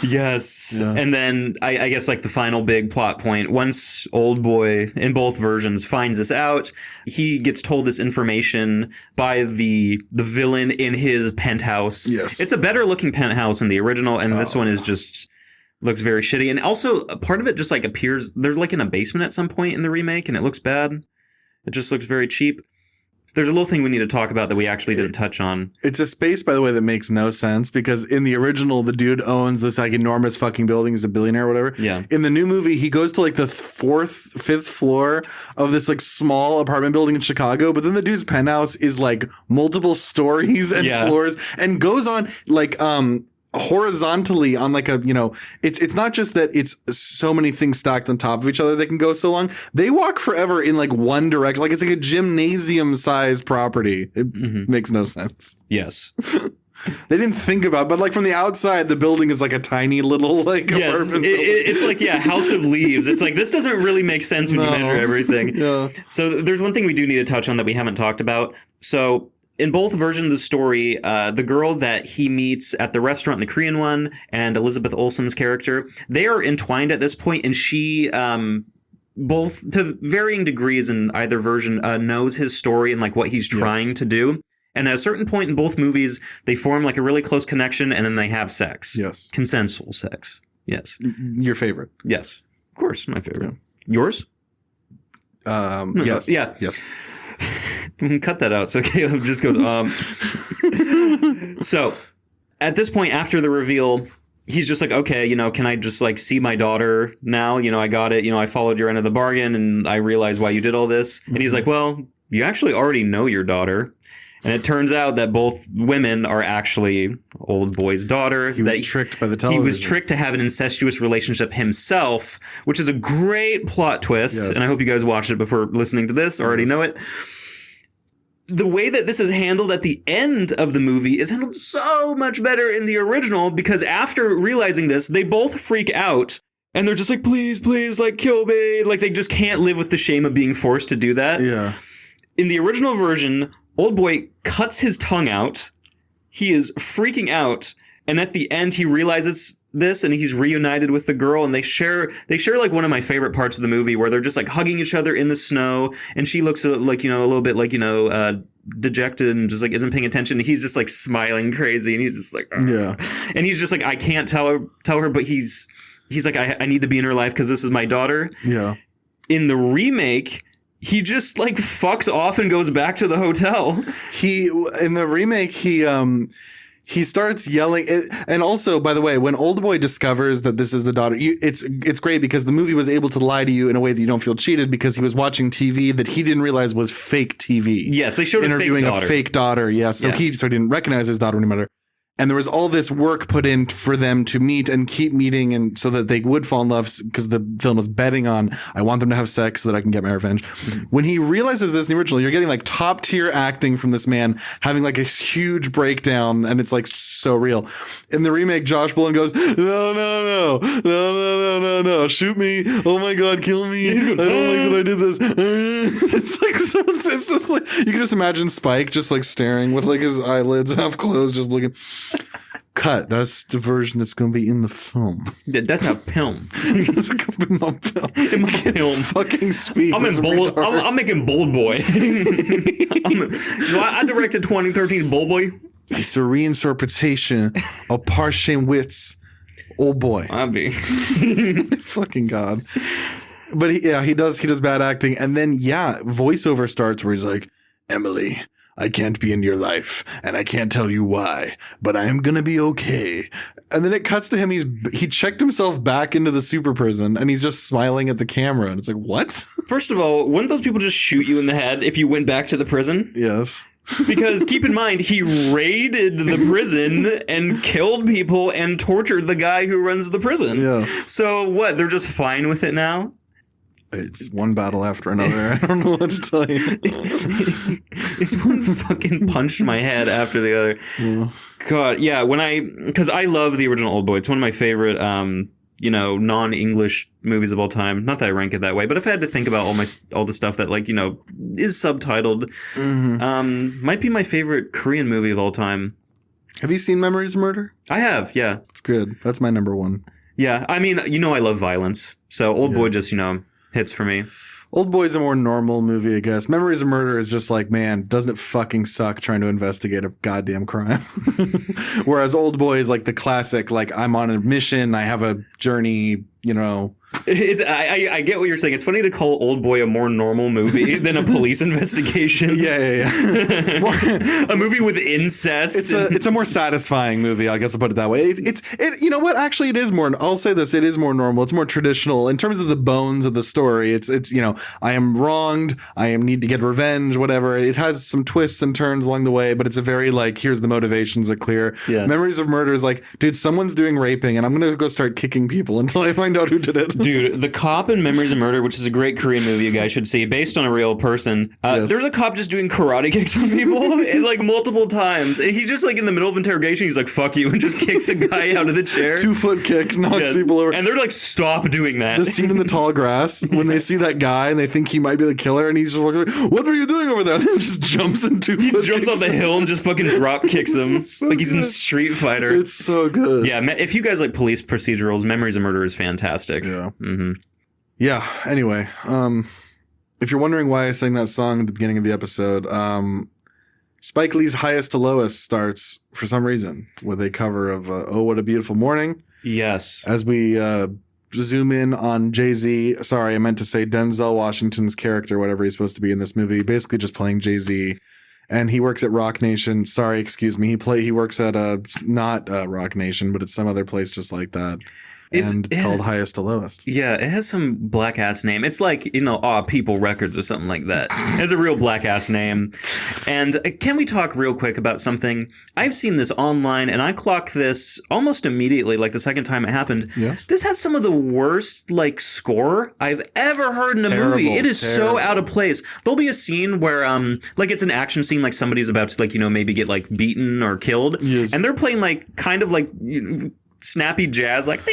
Yes. Yeah. And then I guess like the final big plot point, once Oldboy in both versions finds this out, he gets told this information by the villain in his penthouse. Yes. It's a better looking penthouse in the original, and this one is just looks very shitty. And also a part of it just like appears, they're like in a basement at some point in the remake, and it looks bad. It just looks very cheap. There's a little thing we need to talk about that we actually didn't touch on. It's a space, by the way, that makes no sense, because in the original, the dude owns this like enormous fucking building. He's a billionaire or whatever. Yeah. In the new movie, he goes to like the fifth floor of this like small apartment building in Chicago, but then the dude's penthouse is like multiple stories and floors, and goes on like horizontally on like a, it's not just that it's so many things stacked on top of each other that can go so long. They walk forever in like one direction. Like it's like a gymnasium size property. It makes no sense. Yes. They didn't think about, but like from the outside, the building is like a tiny little like apartment building. It's like, House of Leaves. It's like, this doesn't really make sense when you measure everything. Yeah. So there's one thing we do need to touch on that we haven't talked about. So in both versions of the story, the girl that he meets at the restaurant, the Korean one, and Elizabeth Olsen's character, they are entwined at this point, and she, both to varying degrees in either version, knows his story and like what he's trying to do. And at a certain point in both movies, they form like a really close connection, and then they have sex. Yes. Consensual sex. Yes. Your favorite. Yes. Of course, my favorite. Yeah. Yours? Yes. Yeah. Yes. Cut that out. So Caleb just goes, So, at this point, after the reveal, he's just like, okay, can I just like see my daughter now? I got it. I followed your end of the bargain, and I realized why you did all this. And he's like, well, you actually already know your daughter. And it turns out that both women are actually Oldboy's daughter. He was tricked by the television. He was tricked to have an incestuous relationship himself, which is a great plot twist. Yes. And I hope you guys watched it before listening to this, already know it. The way that this is handled at the end of the movie is handled so much better in the original, because after realizing this, they both freak out. And they're just like, please, like, kill me. Like, they just can't live with the shame of being forced to do that. Yeah. In the original version, Oldboy cuts his tongue out. He is freaking out. And at the end, he realizes this, and he's reunited with the girl, and they share like one of my favorite parts of the movie, where they're just like hugging each other in the snow, and she looks like, a little bit like, dejected and just like isn't paying attention. He's just like smiling crazy, and he's just like, ugh. Yeah. And he's just like, I can't tell her, but he's like, I need to be in her life because this is my daughter. Yeah. In the remake, he just like fucks off and goes back to the hotel. In the remake, he starts yelling. And also, by the way, when Oldboy discovers that this is the daughter, it's great because the movie was able to lie to you in a way that you don't feel cheated, because he was watching TV that he didn't realize was fake TV. Yes, they showed interviewing a fake daughter. Yeah, so he didn't recognize his daughter anymore. And there was all this work put in for them to meet and keep meeting, and so that they would fall in love, because the film was betting on, I want them to have sex so that I can get my revenge. Mm-hmm. When he realizes this in the original, you're getting like top tier acting from this man having like a huge breakdown, and it's like so real. In the remake, Josh Brolin goes, no, shoot me. Oh my God, kill me. I don't like that I did this. It's like, it's just like, you can just imagine Spike just like staring with like his eyelids half closed, just looking. Cut. That's the version that's going to be in the film. That's a film. In my film. Fucking speak. I'm making Bold Boy. I directed 2013 Bold Boy. It's a reinterpretation of Park Chan-wook's Oldboy. I'll be. Fucking God. But he does bad acting, and then voiceover starts where he's like, Emily, I can't be in your life, and I can't tell you why, but I am gonna be okay. And then it cuts to him. He checked himself back into the super prison, and he's just smiling at the camera. And it's like, what? First of all, wouldn't those people just shoot you in the head if you went back to the prison? Yes. Because keep in mind, he raided the prison and killed people and tortured the guy who runs the prison. Yeah. So what? They're just fine with it now? It's one battle after another. I don't know what to tell you. It's one fucking punched my head after the other. Yeah. God, yeah. Because I love the original Oldboy. It's one of my favorite, non-English movies of all time. Not that I rank it that way, but if I had to think about all the stuff that is subtitled, might be my favorite Korean movie of all time. Have you seen Memories of Murder? I have. Yeah, it's good. That's my number one. Yeah, I mean, I love violence, so Oldboy just hits for me. Oldboy's a more normal movie, I guess. Memories of Murder is just like, man, doesn't it fucking suck trying to investigate a goddamn crime? Whereas Oldboy is like the classic, like, I'm on a mission, I have a journey, I get what you're saying. It's funny to call Oldboy a more normal movie than a police investigation. Yeah. A movie with incest. It's a more satisfying movie, I guess I'll put it that way. You know what? Actually, it is more. I'll say this: it is more normal. It's more traditional in terms of the bones of the story. It's I am wronged. I need to get revenge. Whatever. It has some twists and turns along the way, but it's a very here's the motivations are clear. Yeah. Memories of Murder is like, dude, someone's doing raping, and I'm gonna go start kicking people until I find out who did it. Dude, The Cop in Memories of Murder, which is a great Korean movie you guys should see, based on a real person. Yes. There's a cop just doing karate kicks on people multiple times. And he's just in the middle of interrogation, he's like, fuck you, and just kicks a guy out of the chair. 2-foot kick, knocks people over. And they're like, stop doing that. The scene in the tall grass, when they see that guy and they think he might be the killer, and he's just walking like, what are you doing over there? And then just jumps in 2 He foot jumps off the hill and just fucking drop kicks him. So he's in good. Street Fighter. It's so good. Yeah, if you guys like police procedurals, Memories of Murder is fantastic. Yeah. Mm-hmm. Yeah. Anyway, if you're wondering why I sang that song at the beginning of the episode, Spike Lee's Highest to Lowest starts for some reason with a cover of Oh, What a Beautiful Morning. Yes. As we zoom in on Jay-Z. Sorry, I meant to say Denzel Washington's character, whatever he's supposed to be in this movie, basically just playing Jay-Z. And he works at Rock Nation. Sorry, excuse me. He works at not Rock Nation, but it's some other place just like that. And it's called Highest to Lowest. Yeah, it has some black ass name. It's like, Aw People Records or something like that. It has a real black ass name. And can we talk real quick about something? I've seen this online and I clocked this almost immediately, the second time it happened. Yeah. This has some of the worst score I've ever heard in a movie. It is so out of place. There'll be a scene where it's an action scene, somebody's about to maybe get beaten or killed. Yes. And they're playing snappy jazz, it's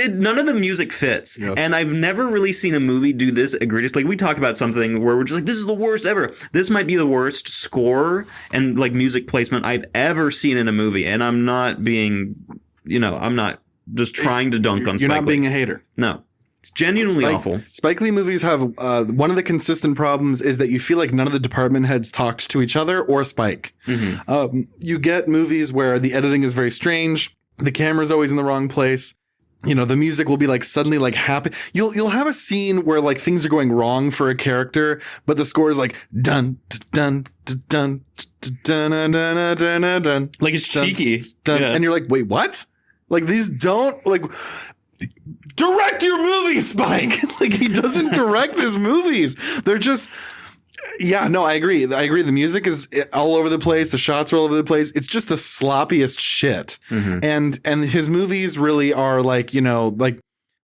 none of the music fits. Yes. And I've never really seen a movie do this egregious. We talk about something where we're just this is the worst ever. This might be the worst score and music placement I've ever seen in a movie. And I'm not being, I'm not just trying to dunk on Spike Lee. You're not being a hater. No. It's genuinely awful. Spike Lee movies have one of the consistent problems is that you feel like none of the department heads talked to each other or Spike. Mm-hmm. You get movies where the editing is very strange. The camera's always in the wrong place. The music will be suddenly happy. You'll have a scene where things are going wrong for a character, but the score is dun dun dun dun dun dun dun dun. It's cheeky. Dun, yeah. And you're like, wait, what? These don't direct your movies, Spike. He doesn't direct his movies. They're just, yeah, no, I agree. The music is all over the place. The shots are all over the place. It's just the sloppiest shit. Mm-hmm. And his movies really are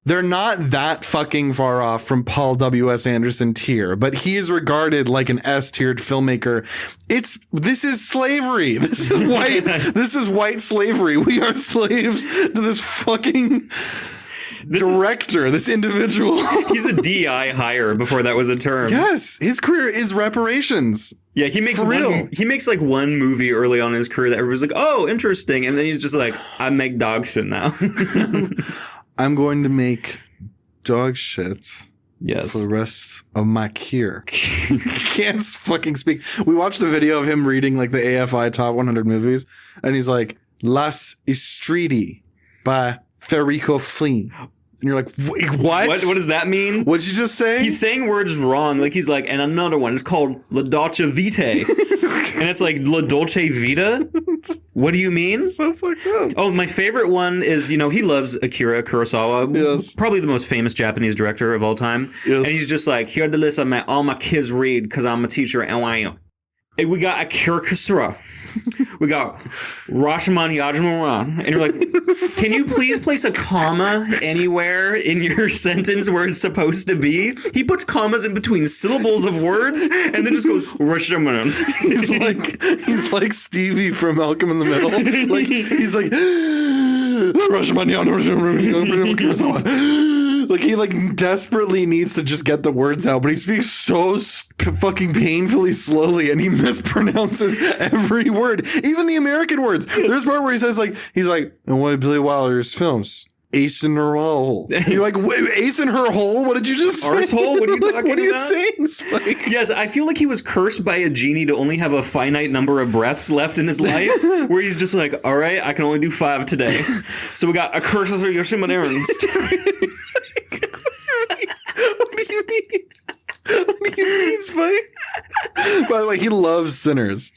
they're not that fucking far off from Paul W.S. Anderson tier, but he is regarded like an S-tiered filmmaker. This is slavery. This is white slavery. We are slaves to this fucking director, this individual. He's a DI hire before that was a term. Yes, his career is reparations. Yeah, he makes one movie early on in his career that everybody's like, oh, interesting, and then he's just like, I make dog shit now. I'm going to make dog shit. Yes. For the rest of my career. Can't fucking speak. We watched a video of him reading the AFI Top 100 movies, and he's like, Las Estridi by Federico Fellini. And you're like, what? What does that mean? What'd you just say? He's saying words wrong. He's like, and another one is called La Dolce Vita. And it's La Dolce Vita? What do you mean? So fucked up. Oh, my favorite one is, he loves Akira Kurosawa. Yes. Probably the most famous Japanese director of all time. Yes. And he's just here to listen all my kids read because I'm a teacher and I am. And we got Akira Kurosawa. We got Rashomon Yajimura. And you're like, can you please place a comma anywhere in your sentence where it's supposed to be? He puts commas in between syllables of words and then just goes, Rashomon. He's like Stevie from Malcolm in the Middle. He's like, Rashomon Yajimura. He desperately needs to just get the words out, but he speaks so fucking painfully slowly and he mispronounces every word, even the American words. There's a part where he says in one of Billy Wilder's films, ace in her hole. You're like, wait, ace in her hole? What did you just say? Arsehole? What are you talking about? What are you saying, Spike? Yes, I feel like he was cursed by a genie to only have a finite number of breaths left in his life, where he's just like, all right, I can only do 5 today. So we got a curse for Yoshima Ernst. What do you mean? What do you mean, Spike? By the way, he loves sinners.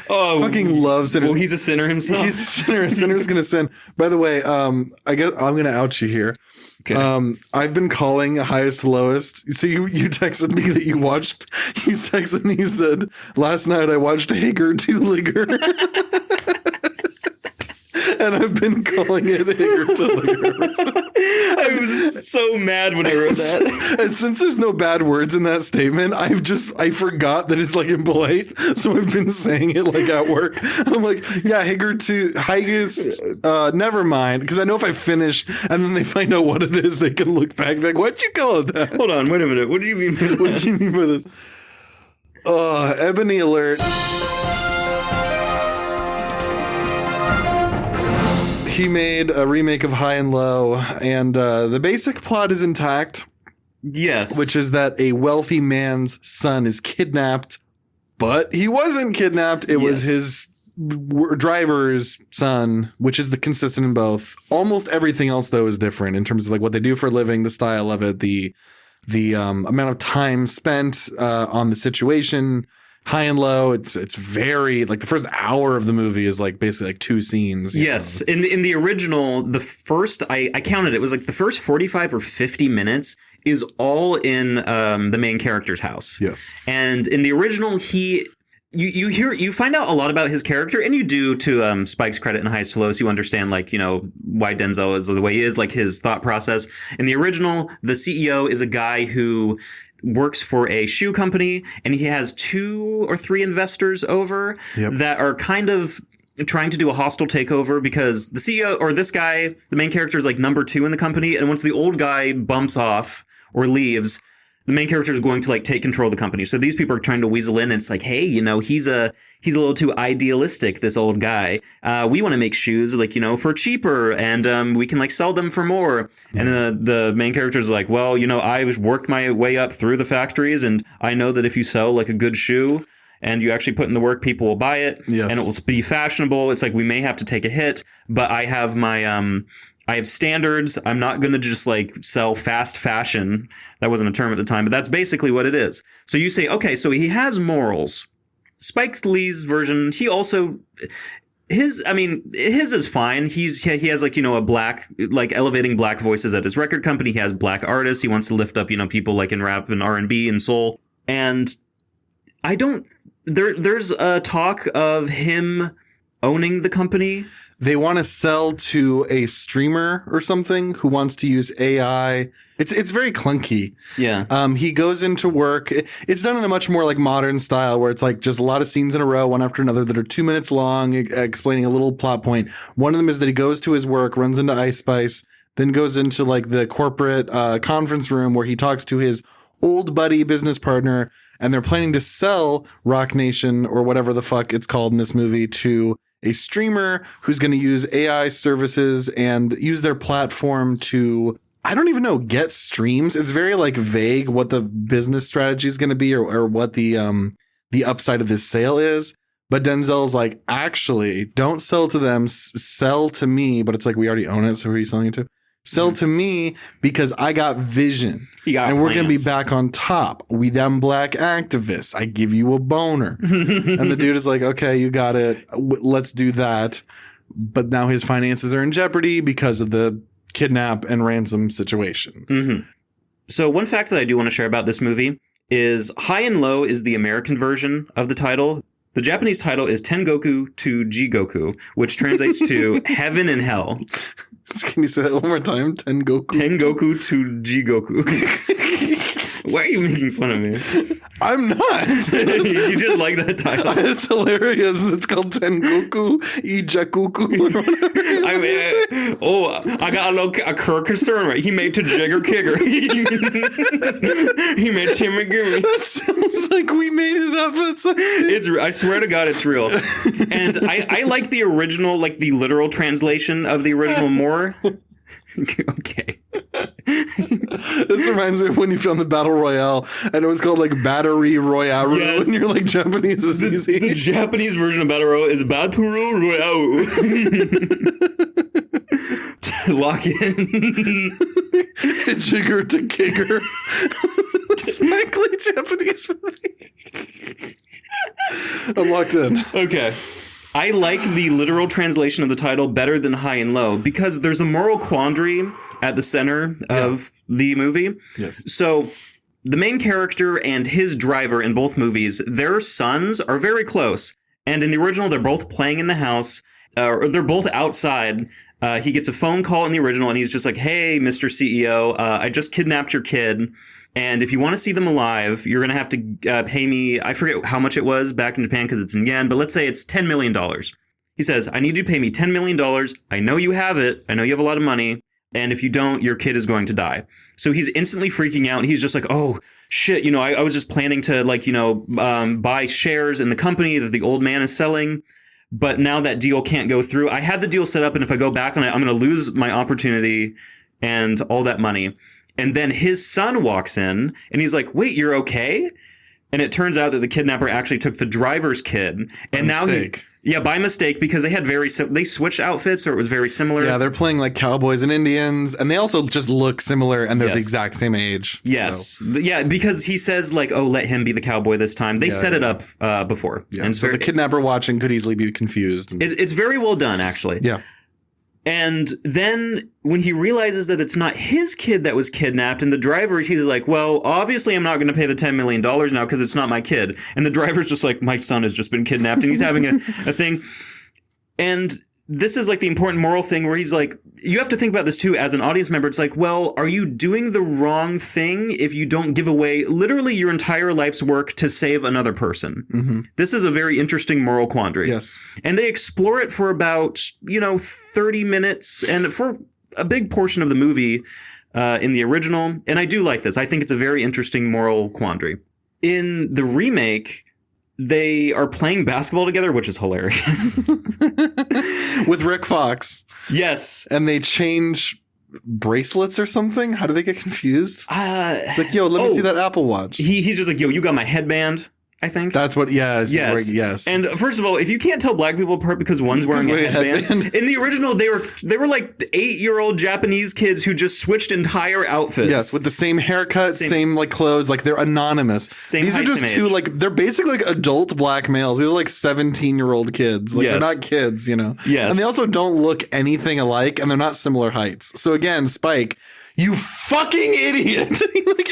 Oh, fucking loves sinners. Well, he's a sinner himself. He's a sinner. A sinner's gonna sin. By the way, I guess I'm gonna out you here. Okay. I've been calling highest to lowest. So you texted me that you watched. You texted me. You said last night I watched Hager Two-Ligger. And I've been calling it Hager Two-Ligger. I was so mad when I wrote that. And since there's no bad words in that statement, I forgot that it's like impolite. So I've been saying it like at work. I'm like, yeah, Hager to highest, never mind. Because I know if I finish and then they find out what it is, they can look back like, what'd you call it that? Hold on, wait a minute. What do you mean by that? What do you mean by this? Ebony alert. He made a remake of High and Low, and the basic plot is intact. Yes. Which is that a wealthy man's son is kidnapped, but he wasn't kidnapped. It was his driver's son, which is the consistent in both. Almost everything else, though, is different in terms of like what they do for a living, the style of it, the amount of time spent on the situation. High and Low, it's very like the first hour of the movie is like basically like 2 scenes. Yes, in the original, the first I counted it was like the first 45 or 50 minutes is all in the main character's house. Yes, and in the original, you find out a lot about his character, and you do to Spike's credit in Highest to Lowest. You understand like why Denzel is the way he is, like his thought process. In the original, the CEO is a guy who works for a shoe company, and he has 2 or 3 investors over that are kind of trying to do a hostile takeover because the CEO or this guy, the main character, is like number 2 in the company. And once the old guy bumps off or leaves, the main character is going to like take control of the company. So these people are trying to weasel in, and it's like, hey, he's a little too idealistic, this old guy. We want to make shoes like, for cheaper, and we can like sell them for more. And the main character is like, well, I've worked my way up through the factories, and I know that if you sell like a good shoe and you actually put in the work, people will buy it, and it will be fashionable. It's like, we may have to take a hit, but I have my I have standards. I'm not going to just like sell fast fashion. That wasn't a term at the time, but that's basically what it is. So you say, okay, so he has morals. Spike Lee's version, he also, his is fine. He has like, a black, like elevating black voices at his record company. He has black artists. He wants to lift up, people like in rap and R&B and soul. And there's a talk of him owning the company. They want to sell to a streamer or something who wants to use AI. It's very clunky. Yeah. He goes into work. It's done in a much more like modern style where it's like just a lot of scenes in a row, one after another, that are 2 minutes long, explaining a little plot point. One of them is that he goes to his work, runs into Ice Spice, then goes into like the corporate conference room where he talks to his old buddy business partner, and they're planning to sell Rock Nation or whatever the fuck it's called in this movie to a streamer who's going to use AI services and use their platform to, I don't even know, get streams. It's very like vague what the business strategy is going to be or what the upside of this sale is. But Denzel's like, actually, don't sell to them, sell to me. But it's like, we already own it. So who are you selling it to? Sell to me because I got vision. And we're going to be back on top. We them black activists. I give you a boner. And the dude is like, okay, you got it. Let's do that. But now his finances are in jeopardy because of the kidnap and ransom situation. Mm-hmm. So one fact that I do want to share about this movie is High and Low is the American version of the title. The Japanese title is Tengoku to Jigoku, which translates to Heaven and Hell. Can you say that one more time? Tengoku. Tengoku to Jigoku. Why are you making fun of me? I'm not. You just like that title. It's hilarious. It's called Tengoku Ijakuku. I got a Kirk concern, right? He made to Jigger Kigger. He made Timmy Gimme. That sounds like we made it up. I swear to God, it's real. And I like the original, like the literal translation of the original more. Okay. This reminds me of when you found the Battle Royale and it was called like Battery Royale, Yes. and you're like, Japanese is easy. The Japanese version of Battle Royale is Battle Royale. Lock in. Jigger to Kigger. Smackly Japanese movie. I'm locked in. Okay. I like the literal translation of the title better than High and Low because there's a moral quandary at the center of the movie. Yes. So the main character and his driver in both movies, their sons are very close. And in the original, they're both playing in the house, or they're both outside. He gets a phone call in the original and he's just like, hey, Mr. CEO, I just kidnapped your kid. And if you want to see them alive, you're going to have to pay me. I forget how much it was back in Japan because it's in yen, but let's say it's $10 million. He says, I need you to pay me $10 million. I know you have it. I know you have a lot of money. And if you don't, your kid is going to die. So he's instantly freaking out. He's just like, oh, shit. You know, I was just planning to buy shares in the company that the old man is selling. But now that deal can't go through. I had the deal set up. And if I go back on it, I'm going to lose my opportunity and all that money. And then his son walks in and he's like, wait, you're okay? And it turns out that the kidnapper actually took the driver's kid. And now by mistake, because they had they switched outfits or it was very similar. Yeah, they're playing like cowboys and Indians and they also just look similar and they're the exact same age. Yes. So. Yeah, because he says like, oh, let him be the cowboy this time. They set it up before. Yeah. And so the kidnapper watching could easily be confused. It's very well done, actually. Yeah. And then when he realizes that it's not his kid that was kidnapped and the driver, he's like, well, obviously I'm not going to pay the $10 million now because it's not my kid. And the driver's just like, my son has just been kidnapped and he's having a thing. And this is like the important moral thing where he's like, you have to think about this too as an audience member. It's like, well, are you doing the wrong thing if you don't give away literally your entire life's work to save another person? Mm-hmm. This is a very interesting moral quandary. Yes. And they explore it for about, 30 minutes and for a big portion of the movie in the original. And I do like this. I think it's a very interesting moral quandary. In the remake, they are playing basketball together, which is hilarious. With Rick Fox. Yes. And they change bracelets or something? How do they get confused? It's like, yo, let me see that Apple Watch. He's just like, yo, you got my headband, I think. That's what, yes. And first of all, if you can't tell black people apart because one's wearing a headband, in the original, they were like 8-year-old Japanese kids who just switched entire outfits. Yes, with the same haircut, same like clothes, like they're anonymous. These are just two, like, they're basically like adult black males. These are like 17-year-old kids. Like, they're not kids, Yes. And they also don't look anything alike, and they're not similar heights. So again, Spike, you fucking idiot. Like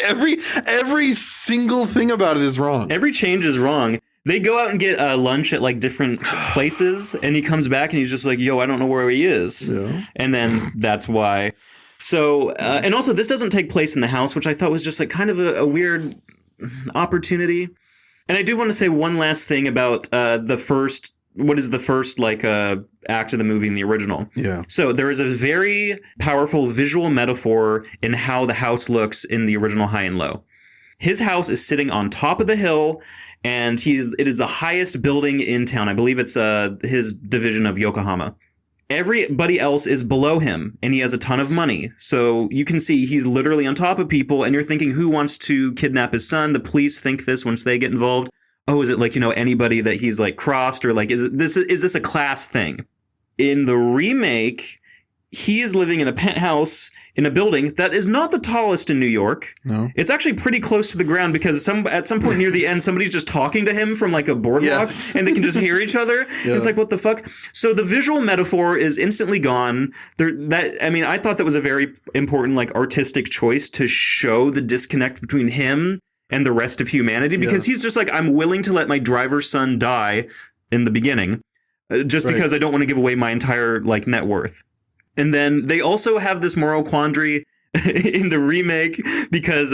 every single thing about it is wrong. Every change is wrong. They go out and get lunch at like different places and he comes back and he's just like, yo, I don't know where he is. Yeah. And then that's why. So, and also this doesn't take place in the house, which I thought was just like kind of a weird opportunity. And I do want to say one last thing about the first act of the movie in the original. Yeah. So there is a very powerful visual metaphor in how the house looks in the original High and Low. His house is sitting on top of the hill, and it is the highest building in town. I believe it's his division of Yokohama. Everybody else is below him, and he has a ton of money. So you can see he's literally on top of people, and you're thinking, who wants to kidnap his son? The police think this once they get involved. Oh, is it like, anybody that he's like crossed, or like, is this a class thing? In the remake, he is living in a penthouse in a building that is not the tallest in New York. No. It's actually pretty close to the ground because at some point near the end, somebody's just talking to him from like a boardwalk and they can just hear each other. Yeah. It's like, what the fuck? So the visual metaphor is instantly gone. I thought that was a very important like artistic choice to show the disconnect between him and the rest of humanity because he's just like, I'm willing to let my driver's son die in the beginning just because I don't want to give away my entire like net worth. And then they also have this moral quandary in the remake because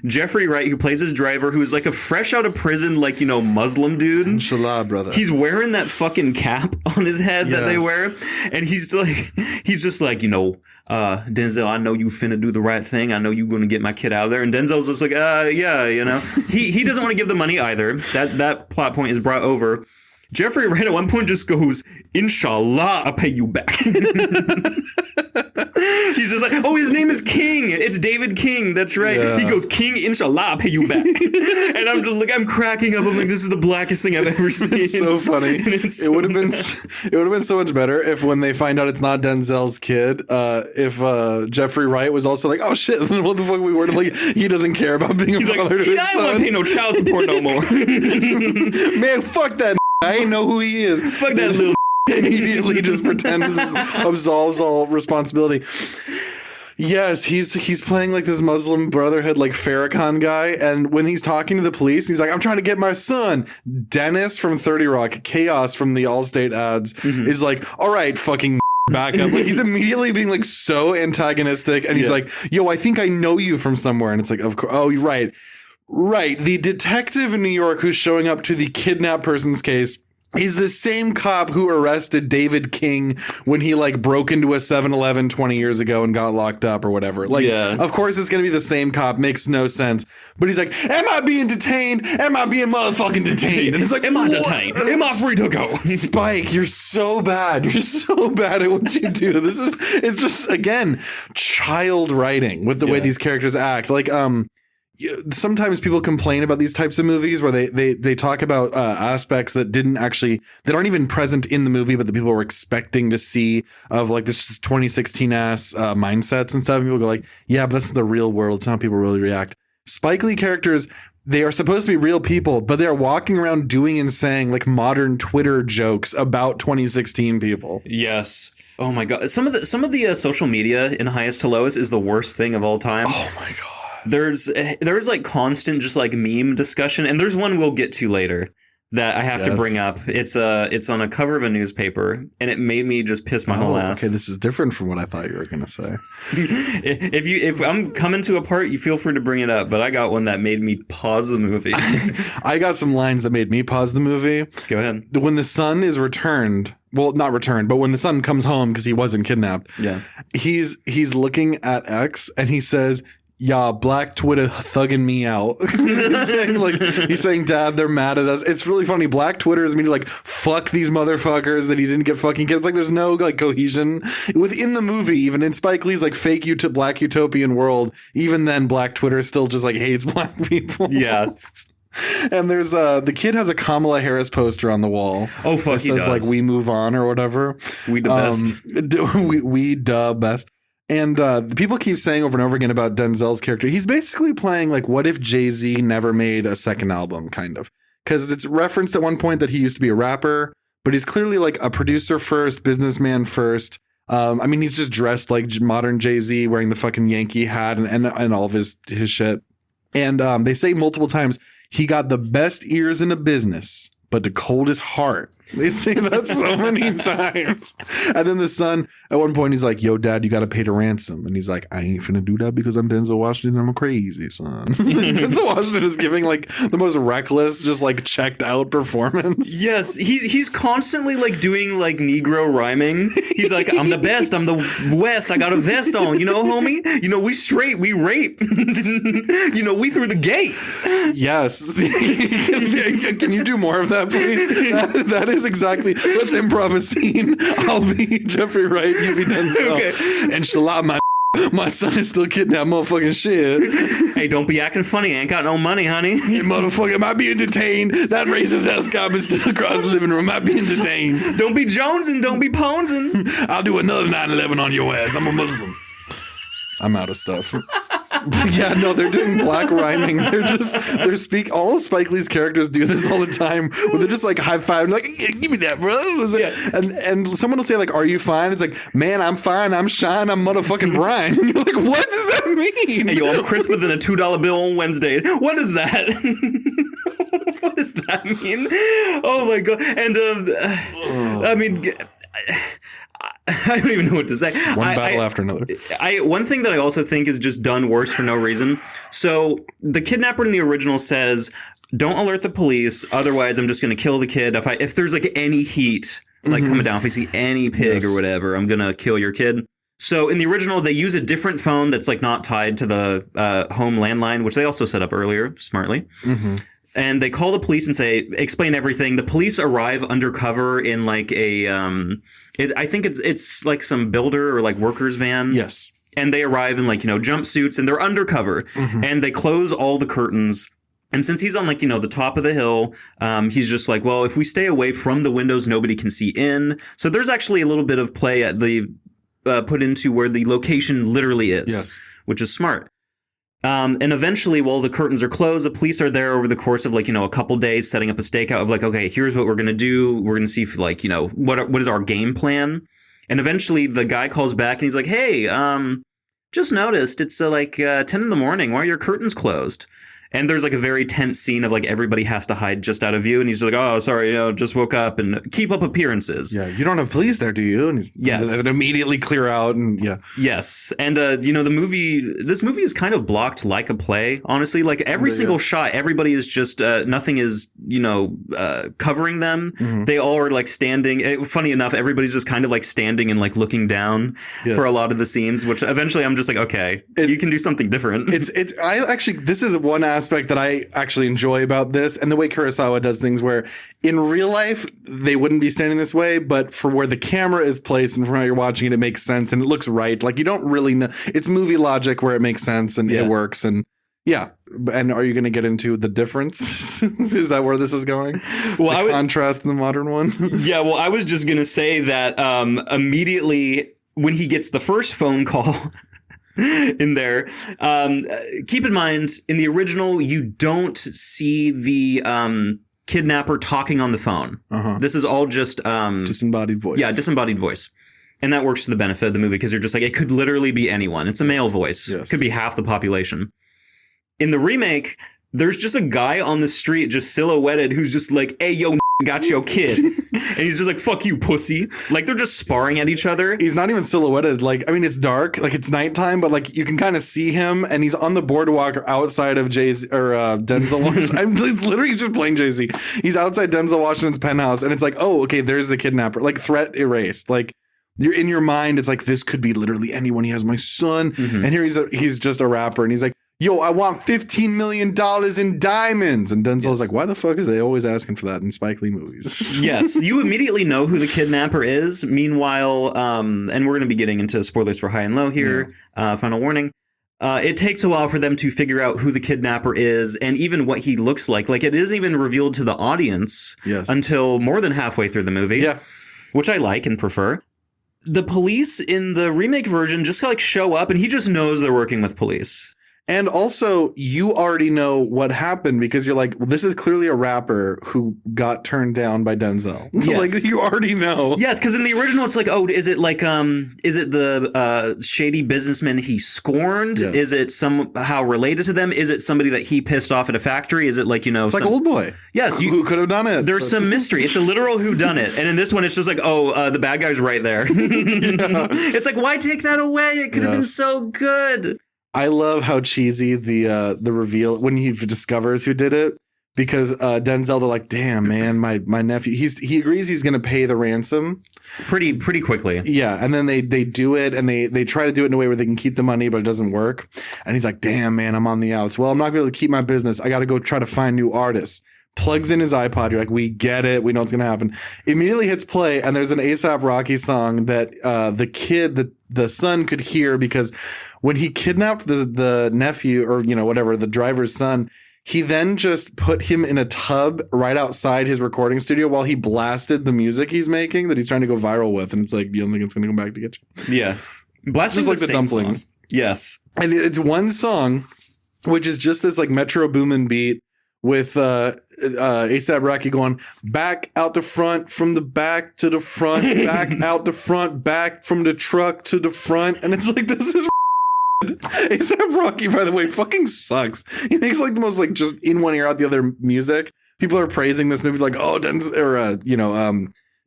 Jeffrey Wright, who plays his driver, who is like a fresh out of prison, like, Muslim dude. Inshallah, brother. He's wearing that fucking cap on his head that they wear. And he's just like, Denzel, I know you finna do the right thing. I know you're going to get my kid out of there. And Denzel's just like, yeah. He doesn't want to give the money either. That plot point is brought over. Jeffrey Wright at one point just goes, "Inshallah, I'll pay you back." He's just like, "Oh, his name is King. It's David King. That's right." Yeah. He goes, "King, inshallah, I'll pay you back." And I'm just like, I'm cracking up. I'm like, this is the blackest thing I've ever seen. It's so funny. It would have been so much better if when they find out it's not Denzel's kid, if Jeffrey Wright was also like, "Oh shit, what the fuck we were like he doesn't care about being a father to his I don't son. want to pay no child support no more." Man, fuck that. I ain't know who he is. Fuck that little. Immediately just pretends absolves all responsibility. Yes, he's playing like this Muslim Brotherhood like Farrakhan guy, and when he's talking to the police, he's like, "I'm trying to get my son." Dennis from 30 Rock, Chaos from the Allstate ads is like, "All right, fucking back up." Like, he's immediately being like so antagonistic, and he's like, "Yo, I think I know you from somewhere," and it's like, "Of course, oh, you're right." Right, the detective in New York who's showing up to the kidnapped person's case, he's the same cop who arrested David King when he like broke into a 7-Eleven 20 years ago and got locked up or whatever. Like, of course it's going to be the same cop. Makes no sense. But he's like, "Am I being detained? Am I being motherfucking detained?" And it's like, "Am I detained? Am I free to go?" Spike, you're so bad. You're so bad at what you do. It's just, again, child writing with the way these characters act. Like, sometimes people complain about these types of movies where they talk about aspects that aren't even present in the movie, but that people were expecting to see, of like this 2016 ass mindsets and stuff. And people go like, "Yeah, but that's the real world. It's not how people really react." Spike Lee characters, they are supposed to be real people, but they're walking around doing and saying like modern Twitter jokes about 2016 people. Yes. Oh my God. Some of the social media in Highest to Lowest is the worst thing of all time. Oh my God. There's like constant just like meme discussion, and there's one we'll get to later that I have to bring up. It's on a cover of a newspaper, and it made me just piss my whole ass. Okay, this is different from what I thought you were gonna say. If I'm coming to a part, you feel free to bring it up, but I got one that made me pause the movie. I got some lines that made me pause the movie. Go ahead. When the son is returned, well, not returned, but when the son comes home because he wasn't kidnapped, he's looking at X and he says, "Yeah, Black Twitter thugging me out." he's saying, "Dad, they're mad at us." It's really funny. Black Twitter is meaning like, fuck these motherfuckers that he didn't get fucking kids. Like, there's no like cohesion within the movie. Even in Spike Lee's like fake Black utopian world, even then Black Twitter still just like hates Black people. Yeah. And there's the kid has a Kamala Harris poster on the wall. Oh fuck, he says like, "We move on" or whatever. We the best. We the best. And the people keep saying over and over again about Denzel's character, he's basically playing like, what if Jay-Z never made a second album, kind of. Because it's referenced at one point that he used to be a rapper, but he's clearly like a producer first, businessman first. I mean, he's just dressed like modern Jay-Z, wearing the fucking Yankee hat and all of his shit. And they say multiple times, he got the best ears in the business, but the coldest heart. They say that so many times. And then the son, at one point, he's like, "Yo, Dad, you got to pay the ransom." And he's like, "I ain't finna do that because I'm Denzel Washington. I'm a crazy son." Denzel Washington is giving like the most reckless, just like checked out performance. Yes, he's constantly like doing like Negro rhyming. He's like, "I'm the best. I'm the West. I got a vest on. You know, homie. You know, we straight. We rape. You know, we through the gate." Yes. Can you do more of that, please? That is exactly. Let's improv a scene. I'll be Jeffrey Wright. You be Denzel. Okay. And Shalom, my son is still kidnapped, motherfucking shit. Hey, don't be acting funny. I ain't got no money, honey. You motherfucker, am I being detained? That racist ass cop is still across the living room. Am I being detained? Don't be jonesing. Don't be ponesing. I'll do another 9/11 on your ass. I'm a Muslim. I'm out of stuff. Yeah, no, they're doing black rhyming. All of Spike Lee's characters do this all the time, where they're just like high five, like, "Yeah, give me that, bro." And someone will say like, "Are you fine?" It's like, "Man, I'm fine. I'm Shine. I'm motherfucking Brian." And you're like, what does that mean? Hey, yo, I'm crisper than a $2 bill on Wednesday. What is that? What does that mean? Oh my God. And I mean, I don't even know what to say. One battle after another. One thing that I also think is just done worse for no reason. So the kidnapper in the original says, "Don't alert the police, otherwise I'm just going to kill the kid. If there's like any heat like coming down, if I see any pig or whatever, I'm going to kill your kid." So in the original, they use a different phone that's like not tied to the home landline, which they also set up earlier smartly. and they call the police and explain everything. The police arrive undercover in like a, I think it's like some builder or like workers van. Yes. And they arrive in like, jumpsuits, and they're undercover, and they close all the curtains. And since he's on like, the top of the hill, he's just like, well, if we stay away from the windows, nobody can see in. So there's actually a little bit of play at the put into where the location literally is, yes, which is smart. And eventually, while the curtains are closed, the police are there over the course of like, a couple days, setting up a stakeout of like, okay, here's what we're going to do. We're going to see if like, what is our game plan? And eventually the guy calls back and he's like, hey, just noticed it's like 10 in the morning. Why are your curtains closed? And there's like a very tense scene of like everybody has to hide just out of view. And he's like, oh, sorry, just woke up, and keep up appearances. Yeah. You don't have police there, do you? And yes. And immediately clear out. And yeah. Yes. And, this movie is kind of blocked like a play, honestly. Like every single shot, everybody is just, nothing is, covering them. Mm-hmm. They all are like standing. Funny enough, everybody's just kind of like standing and like looking down for a lot of the scenes, which eventually I'm just like, okay, you can do something different. This is one aspect that I actually enjoy about this, and the way Kurosawa does things, where in real life they wouldn't be standing this way, but for where the camera is placed and from how you're watching it, it makes sense and it looks right. Like you don't really know. It's movie logic where it makes sense and it works. And yeah. And are you going to get into the difference? Is that where this is going? Well, contrast in the modern one. Yeah. Well, I was just going to say that immediately when he gets the first phone call in there, keep in mind, in the original, you don't see the kidnapper talking on the phone. This is all just disembodied voice. Yeah, disembodied voice. And that works to the benefit of the movie because you're just like, it could literally be anyone. It's a male voice. Yes. It could be half the population. In the remake, there's just a guy on the street just silhouetted who's just like, hey, yo, got your kid. And he's just like, fuck you, pussy. Like they're just sparring at each other. He's not even silhouetted. Like, I mean, it's dark, like it's nighttime, but like you can kind of see him, and he's on the boardwalk outside of Denzel Washington. It's literally just playing Jay-Z. He's outside Denzel Washington's penthouse, and it's like, oh, okay, there's the kidnapper. Like threat erased. Like you're in your mind, it's like, this could be literally anyone. He has my son. And here he's just a rapper, and he's like, yo, I want $15 million in diamonds. And Denzel's like, why the fuck is they always asking for that in Spike Lee movies? Yes, you immediately know who the kidnapper is. Meanwhile, and we're going to be getting into spoilers for High and Low here. Final warning. It takes a while for them to figure out who the kidnapper is and even what he looks like. Like, it isn't even revealed to the audience until more than halfway through the movie. Yeah. Which I like and prefer. The police in the remake version just like show up, and he just knows they're working with police. And also, you already know what happened because you're like, well, this is clearly a rapper who got turned down by Denzel. Yes. Like, you already know. Yes, because in the original, it's like, oh, is it like, is it the shady businessman he scorned? Yes. Is it somehow related to them? Is it somebody that he pissed off at a factory? Is it like, It's like Oldboy. Yes. Who could have done it? There's some mystery. It's a literal whodunit. And in this one, it's just like, oh, the bad guy's right there. It's like, why take that away? It could have been so good. I love how cheesy the reveal when he discovers who did it, because Denzel, they're like, damn, man, my nephew, he agrees he's going to pay the ransom pretty quickly. Yeah. And then they do it, and they try to do it in a way where they can keep the money, but it doesn't work. And he's like, damn, man, I'm on the outs. Well, I'm not going to be able to keep my business. I got to go try to find new artists. Plugs in his iPod. You're like, we get it. We know what's going to happen. Immediately hits play, and there's an A$AP Rocky song that the son could hear, because when he kidnapped the nephew, or whatever, the driver's son, he then just put him in a tub right outside his recording studio while he blasted the music he's making that he's trying to go viral with. And it's like, you don't think it's going to come back to get you? Yeah. Blasting just like the dumplings. Song. Yes. And it's one song, which is just this like Metro Boomin beat, with A$AP Rocky going back out the front, from the back to the front, back out the front, back from the truck to the front. And it's like, this is A$AP Rocky, by the way, fucking sucks. He makes like the most like just in one ear out the other music. People are praising this movie like, oh,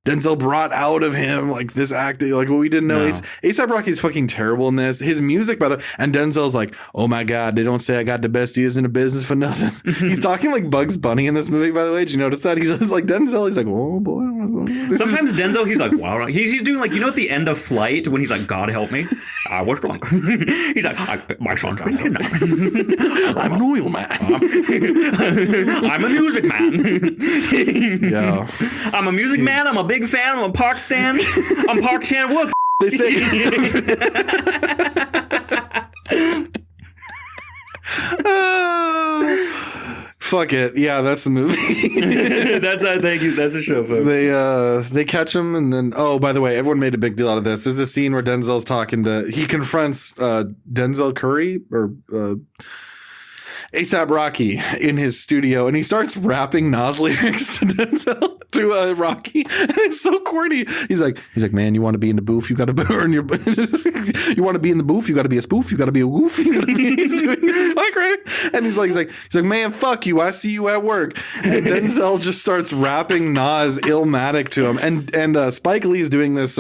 Denzel brought out of him, like this acting, like what we didn't know. No. A$AP Rocky's fucking terrible in this. His music, by the way, and Denzel's like, oh my God, they don't say I got the best ears in the business for nothing. He's talking like Bugs Bunny in this movie, by the way. Did you notice that? He's just like Denzel. He's like, oh boy. Sometimes Denzel, he's like, wow. He's doing like, you know, at the end of Flight when he's like, God help me, I was drunk. He's like, my son's been kidnapped. I'm an oil man. I'm a music man. Yeah. I'm a music man. I'm a big fan. I'm a Park Stan. I'm Park Chan-wook. They say. Fuck it. Yeah, that's the movie. Thank you. That's a show, folks. They catch him, and then by the way, everyone made a big deal out of this. There's a scene where Denzel's he confronts Denzel Curry or A$AP Rocky in his studio, and he starts rapping Nas lyrics to Denzel to Rocky, and it's so corny. He's like, man, you want to be in the booth, you got to earn your. You want to be in the booth, you got to be a spoof, you got to be a goof. He's doing it like right, and he's like, man, fuck you, I see you at work. And Denzel just starts rapping Nas Illmatic to him, and Spike Lee's doing this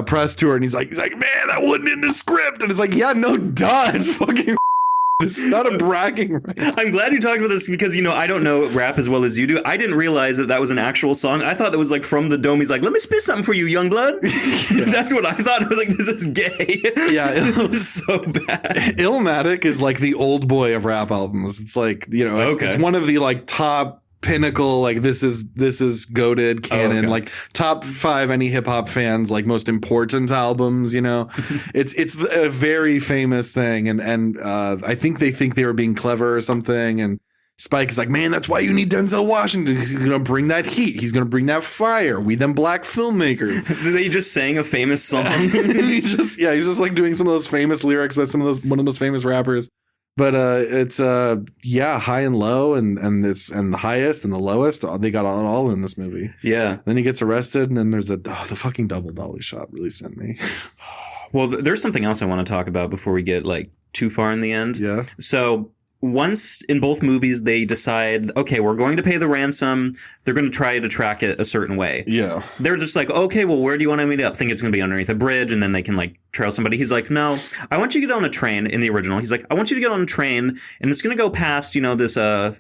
press tour, and he's like, man, that wasn't in the script, and it's like, yeah, no, duh, it's fucking. It's not a bragging right. I'm glad you talked about this because, you know, I don't know rap as well as you do. I didn't realize that was an actual song. I thought that was like from the dome. He's like, let me spit something for you, young blood. Yeah. That's what I thought. I was like, this is gay. Yeah. It was so bad. Illmatic is like the Oldboy of rap albums. It's like, you know, it's one of the like top pinnacle, like this is goated canon, like top 5 any hip hop fans like most important albums, you know. it's a very famous thing, and I think they were being clever or something, and Spike is like, man, that's why you need Denzel Washington. He's gonna bring that heat. He's gonna bring that fire. We them black filmmakers. They just sang a famous song. he's just like doing some of those famous lyrics by one of the most famous rappers. But it's high and low, and the highest and the lowest. They got all in this movie. Yeah. Then he gets arrested, and then there's the fucking double dolly shot really sent me. Well, there's something else I want to talk about before we get like too far in the end. Yeah. So once in both movies they decide, okay, we're going to pay the ransom. They're going to try to track it a certain way. Yeah. They're just like, okay, well, where do you want to meet up? Think it's going to be underneath a bridge, and then they can like trail somebody. He's like, no, I want you to get on a train in the original. He's like, I want you to get on a train, and it's going to go past, you know, this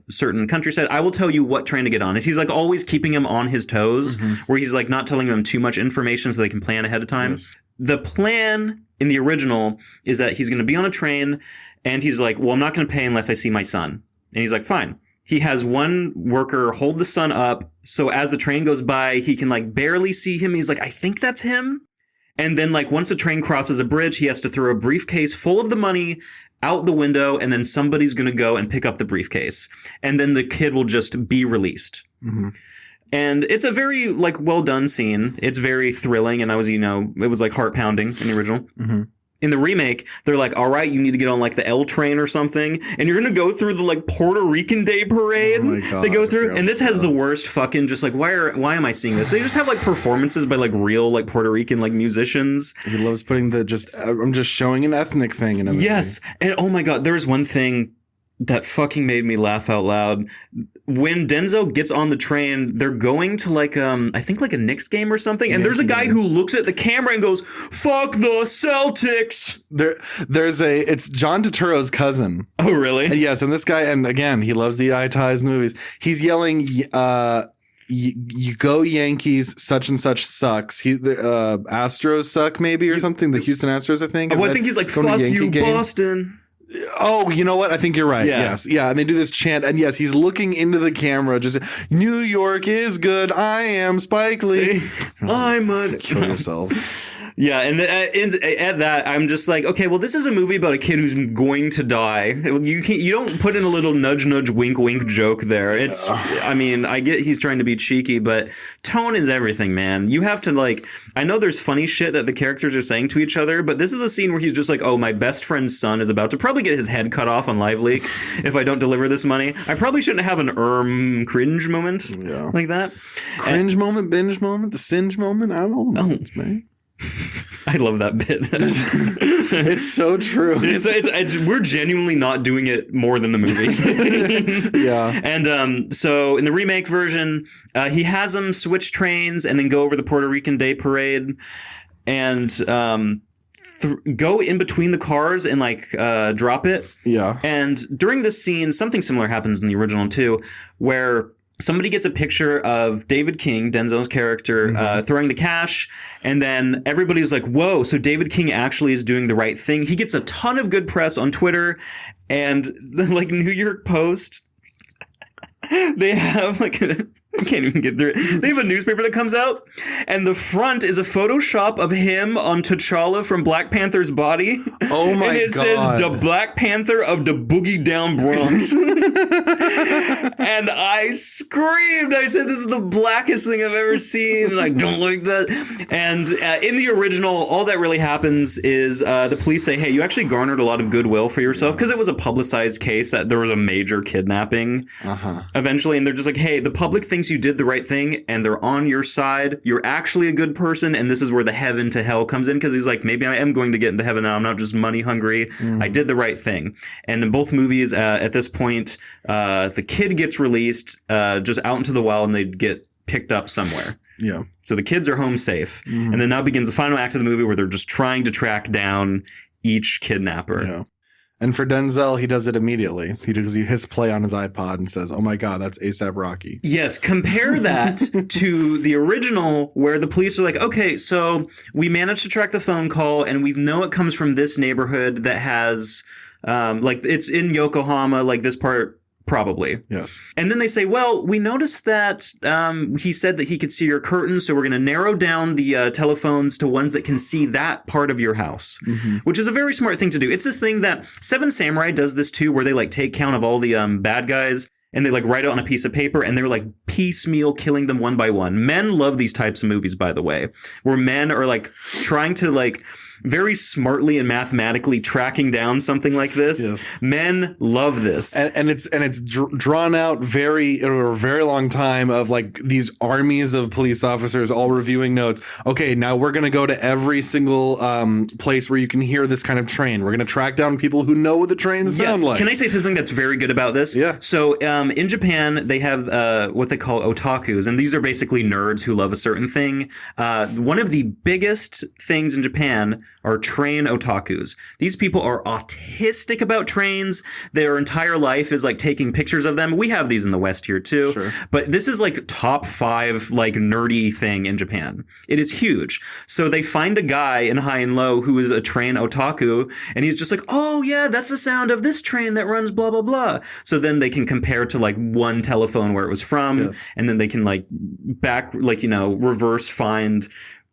certain countryside. I will tell you what train to get on. And he's like always keeping him on his toes, where he's like not telling them too much information so they can plan ahead of time. Yes. The plan in the original is that he's going to be on a train, and he's like, well, I'm not going to pay unless I see my son. And he's like, fine. He has one worker hold the son up, so as the train goes by, he can like barely see him. He's like, I think that's him. And then like once the train crosses a bridge, he has to throw a briefcase full of the money out the window, and then somebody's going to go and pick up the briefcase. And then the kid will just be released. Mm-hmm. And it's a very like well done scene. It's very thrilling, and it was like heart pounding in the original. Mm-hmm. In the remake, they're like, all right, you need to get on like the L train or something, and you're going to go through the like Puerto Rican Day parade. Oh my God, they go through, and this has the worst fucking just like, why am I seeing this? They just have like performances by like real like Puerto Rican like musicians. He loves putting I'm just showing an ethnic thing in everything. Yes, and oh my God, there's one thing that fucking made me laugh out loud. When Denzel gets on the train, they're going to like I think like a Knicks game or something, and there's a guy who looks at the camera and goes, "Fuck the Celtics." It's John Turturro's cousin. Oh, really? Yes, and this guy, and again, he loves the eye ties in the movies. He's yelling, "You go Yankees! Such and such sucks." The Astros suck, maybe, or something. The Houston Astros, I think. Oh, I think he's like, "Fuck you, Boston." Oh, you know what? I think you're right. Yeah. Yes. Yeah. And they do this chant. And yes, he's looking into the camera. Just, New York is good. I am Spike Lee. I'm a... Kill yourself. Yeah, and at that, I'm just like, okay, well, this is a movie about a kid who's going to die. You don't put in a little nudge, wink, wink joke there. It's, I mean, I get he's trying to be cheeky, but tone is everything, man. You have to like, I know there's funny shit that the characters are saying to each other, but this is a scene where he's just like, oh, my best friend's son is about to probably get his head cut off on Live Leak if I don't deliver this money. I probably shouldn't have an cringe moment like that. Cringe moment, binge moment, the singe moment, all the moments, man. I love that bit. It's so true. We're genuinely not doing it more than the movie. Yeah. And so in the remake version, he has them switch trains and then go over the Puerto Rican Day Parade and go in between the cars and like drop it. Yeah. And during this scene, something similar happens in the original too, where somebody gets a picture of David King, Denzel's character, throwing the cash, and then everybody's like, whoa, so David King actually is doing the right thing. He gets a ton of good press on Twitter, and the like New York Post, they have like I can't even get through it. They have a newspaper that comes out, and the front is a Photoshop of him on T'Challa from Black Panther's body. Oh my God. And it says, the Black Panther of the Boogie Down Bronx. And I screamed. I said, this is the blackest thing I've ever seen, and I don't like that. And in the original, all that really happens is the police say, hey, you actually garnered a lot of goodwill for yourself, because it was a publicized case that there was a major kidnapping eventually. And they're just like, hey, the public thinks you did the right thing and they're on your side. You're actually a good person. And this is where the heaven to hell comes in, because he's like, maybe I am going to get into heaven now. I'm not just money hungry. I did the right thing. And in both movies, at this point, the kid gets released just out into the wild, and they get picked up somewhere. Yeah. So the kids are home safe. And then now begins the final act of the movie, where they're just trying to track down each kidnapper. Yeah. And for Denzel, he does it immediately. He hits play on his iPod and says, oh my God, that's A$AP Rocky. Yes, compare that to the original, where the police are like, okay, so we managed to track the phone call, and we know it comes from this neighborhood that has, like, it's in Yokohama, like this part. Probably. Yes. And then they say, well, we noticed that he said that he could see your curtains, so we're going to narrow down the telephones to ones that can see that part of your house, which is a very smart thing to do. It's this thing that Seven Samurai does this too, where they like take count of all the bad guys, and they like write it on a piece of paper, and they're like piecemeal killing them one by one. Men love these types of movies, by the way, where men are like trying to like very smartly and mathematically tracking down something like this. Yes. Men love this. And it's drawn out over a very long time of like these armies of police officers all reviewing notes. Okay, now we're going to go to every single place where you can hear this kind of train. We're going to track down people who know what the trains sound like. Can I say something that's very good about this? Yeah. So in Japan, they have what they call otakus, and these are basically nerds who love a certain thing. One of the biggest things in Japan are train otakus. These people are autistic about trains. Their entire life is like taking pictures of them. We have these in the West here too. Sure. But this is like top 5 like nerdy thing in Japan. It is huge. So they find a guy in High and Low who is a train otaku, and he's just like, oh yeah, that's the sound of this train that runs blah, blah, blah. So then they can compare to like one telephone where it was from. Yes. And then they can like reverse find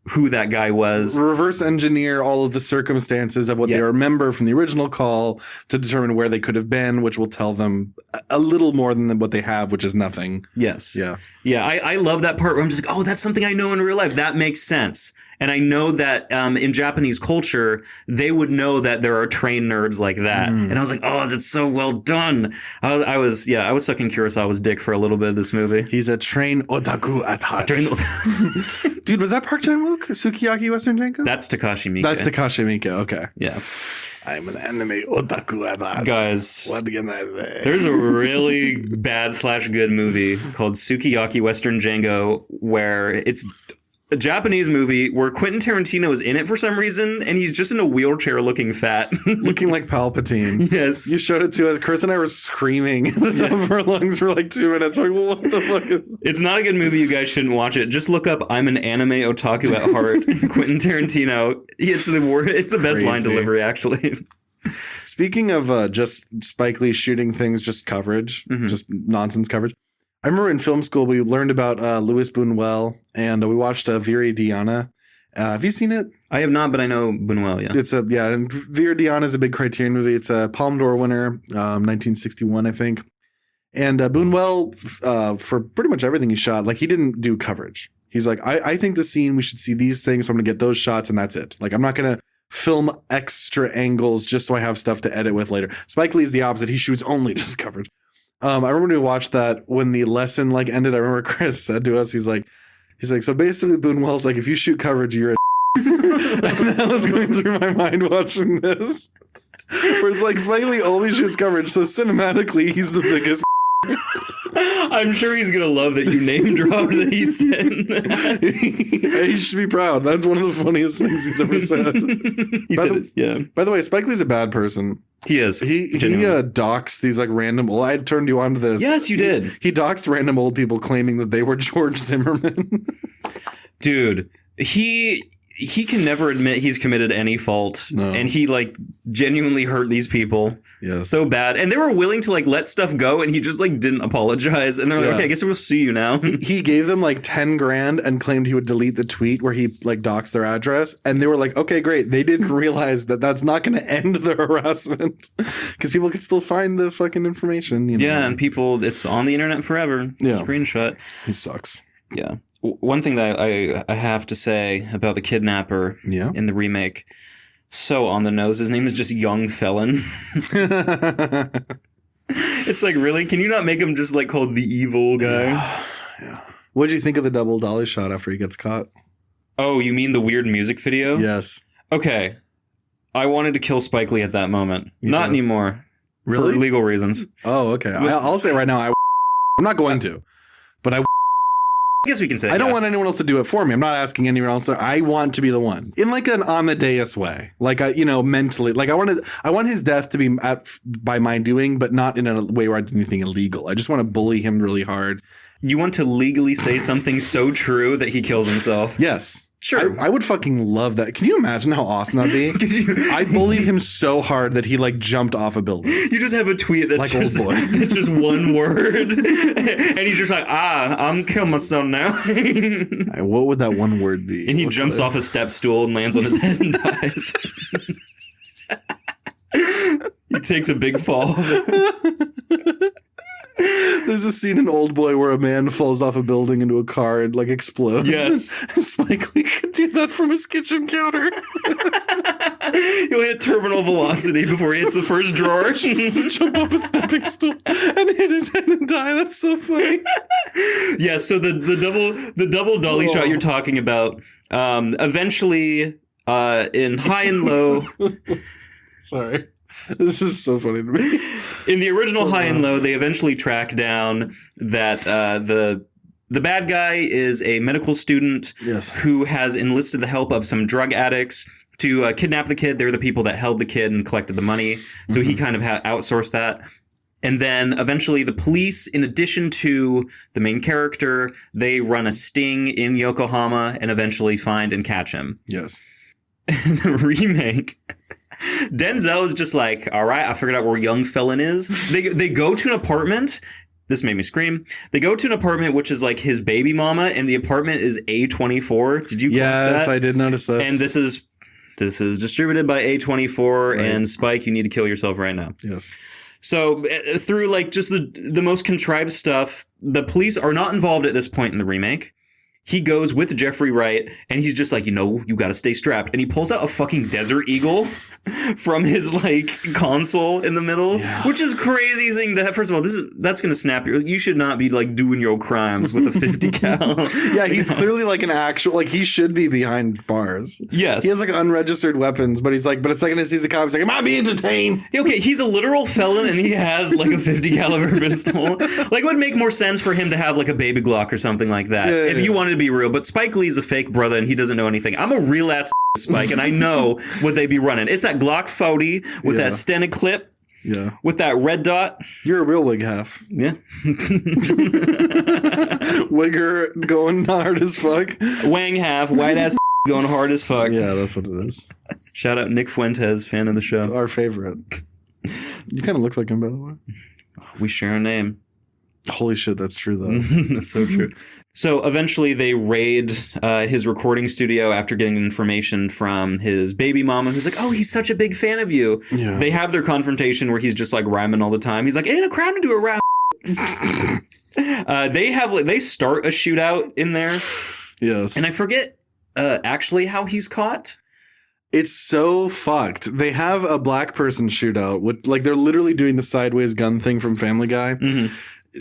who that guy was. Reverse engineer all of the circumstances of what they remember from the original call to determine where they could have been, which will tell them a little more than what they have, which is nothing. Yes. Yeah. Yeah. I love that part where I'm just like, oh, that's something I know in real life. That makes sense. And I know that in Japanese culture, they would know that there are train nerds like that. And I was like, oh, that's so well done. I was sucking Kurosawa's dick for a little bit of this movie. He's a train otaku at heart. Dude, was that Park Chan-wook? Sukiyaki Western Janko? That's Takashi Miike. That's Takashi Miike, okay. Yeah. I'm an anime otaku at heart. Guys, what can I say? There's a really bad/good movie called Sukiyaki Western Django, where it's a Japanese movie where Quentin Tarantino is in it for some reason, and he's just in a wheelchair looking fat. Looking like Palpatine. Yes. You showed it to us. Chris and I were screaming at the top of our lungs for like 2 minutes. Like, what the fuck is... It's not a good movie. You guys shouldn't watch it. Just look up I'm an anime otaku at heart. Quentin Tarantino. It's the best line delivery, actually. Speaking of just Spike Lee shooting things, just coverage, just nonsense coverage. I remember in film school, we learned about Louis Buñuel, and we watched Viridiana. Have you seen it? I have not, but I know Buñuel, yeah. And Viridiana is a big Criterion movie. It's a Palme d'Or winner, 1961, I think. And Buñuel, for pretty much everything he shot, like he didn't do coverage. He's like, I think the scene, we should see these things, so I'm going to get those shots, and that's it. Like, I'm not going to film extra angles just so I have stuff to edit with later. Spike Lee's the opposite. He shoots only just coverage. I remember when we watched that, when the lesson like ended, I remember Chris said to us, he's like, so basically Buñuel's like, if you shoot coverage, you're a And that was going through my mind watching this. Where it's like Spike Lee only shoots coverage, so cinematically he's the biggest. I'm sure he's gonna love that you name dropped that he said. He should be proud. That's one of the funniest things he's ever said. Yeah. By the way, Spike Lee's a bad person. He is. He doxed these like random. Well, I turned you on to this. Yes, you did. He doxed random old people claiming that they were George Zimmerman. Dude, he can never admit he's committed any fault. No. And he like genuinely hurt these people. Yes. So bad. And they were willing to like let stuff go and he just like didn't apologize. And they're like, okay, I guess we'll sue you now. He gave them like 10 grand and claimed he would delete the tweet where he like doxed their address. And they were like, okay, great. They didn't realize that that's not going to end the harassment because people can still find the fucking information. You know? Yeah. And people, it's on the internet forever. Yeah. Screenshot. He sucks. Yeah. One thing that I have to say about the kidnapper in the remake, so on the nose, his name is just Young Felon. It's like, really? Can you not make him just like called the evil guy? Yeah. What'd you think of the double dolly shot after he gets caught? Oh, you mean the weird music video? Yes. Okay. I wanted to kill Spike Lee at that moment. Not anymore. Really? For legal reasons. Oh, okay. I'll say right now, I'm not going to, but I guess we can say I don't want anyone else to do it for me. I'm not asking anyone else to. I want to be the one in like an Amadeus way, like mentally. Like I want his death to be by my doing, but not in a way where I did anything illegal. I just want to bully him really hard. You want to legally say something so true that he kills himself? Yes. Sure. I would fucking love that. Can you imagine how awesome that'd be? I bullied him so hard that he like jumped off a building. You just have a tweet that's like just, Oldboy. that's just one word. And he's just like, I'm killing myself now. What would that one word be? And he jumps off a step stool and lands on his head and dies. He takes a big fall. There's a scene in Oldboy where a man falls off a building into a car and like explodes. Yes. Spike Lee could do that from his kitchen counter. He'll hit terminal velocity before he hits the first drawer. Jump off a stepping stool and hit his head and die. That's so funny. Yeah, so the double dolly shot you're talking about, eventually in High and Low. Sorry. This is so funny to me. In the original High and Low, they eventually track down that the bad guy is a medical student who has enlisted the help of some drug addicts to kidnap the kid. They're the people that held the kid and collected the money. So he kind of outsourced that. And then eventually the police, in addition to the main character, they run a sting in Yokohama and eventually find and catch him. Yes. The remake... Denzel is just like, all right, I figured out where Young Felon is. They go to an apartment. This made me scream. They go to an apartment which is like his baby mama, and the apartment is A24. Did you? Yes, I did notice this. And this is distributed by A24. Right. And Spike, you need to kill yourself right now. Yes. So through like just the most contrived stuff, the police are not involved at this point in the remake. He goes with Jeffrey Wright, and he's just like, you got to stay strapped. And he pulls out a fucking Desert Eagle from his, like, console in the middle, which is a crazy thing to have. First of all, that's going to snap you should not be, like, doing your crimes with a 50 cal. Yeah, he's clearly, like, an actual, like, he should be behind bars. Yes. He has, like, unregistered weapons, but he's like, but it's like, when he sees the cops, he's like, am I being detained? Yeah, okay, he's a literal felon, and he has, like, a 50 caliber pistol. Like, it would make more sense for him to have, like, a baby Glock or something like that. Yeah, if you wanted to be real, but Spike Lee's a fake brother and he doesn't know anything. I'm a real ass Spike and I know what they be running. It's that Glock 40 with that Stented clip. Yeah. With that red dot. You're a real wig half. Yeah. Wigger going hard as fuck. Wang half, white ass going hard as fuck. Yeah, that's what it is. Shout out Nick Fuentes, fan of the show. Our favorite. You kind of look like him, by the way. We share a name. Holy shit, that's true, though. That's so true. So eventually they raid his recording studio after getting information from his baby mama, who's like, oh, he's such a big fan of you. Yeah. They have their confrontation where he's just like rhyming all the time. He's like, ain't a crowd to do a rap. They start a shootout in there. Yes. And I forget actually how he's caught. It's so fucked. They have a black person shootout with, like, they're literally doing the sideways gun thing from Family Guy. Mm-hmm.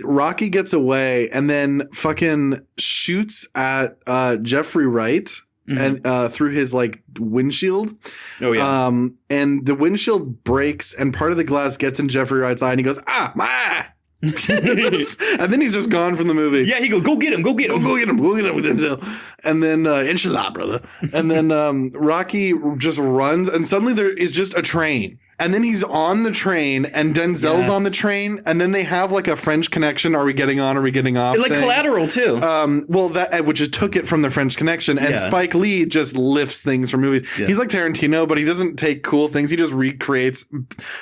Rocky gets away and then fucking shoots at Jeffrey Wright and through his like windshield. Oh yeah. And the windshield breaks and part of the glass gets in Jeffrey Wright's eye and he goes, my eye. And then he's just gone from the movie. Yeah, he goes, go get him, go get him. Go get him with Denzel. And then, inshallah, brother. And then Rocky just runs and suddenly there is just a train. And then he's on the train and Denzel's on the train. And then they have like a French Connection. Are we getting on? Are we getting off? Like thing. Collateral too. Well, that which just took it from the French Connection. And Spike Lee just lifts things from movies. Yeah. He's like Tarantino, but he doesn't take cool things. He just recreates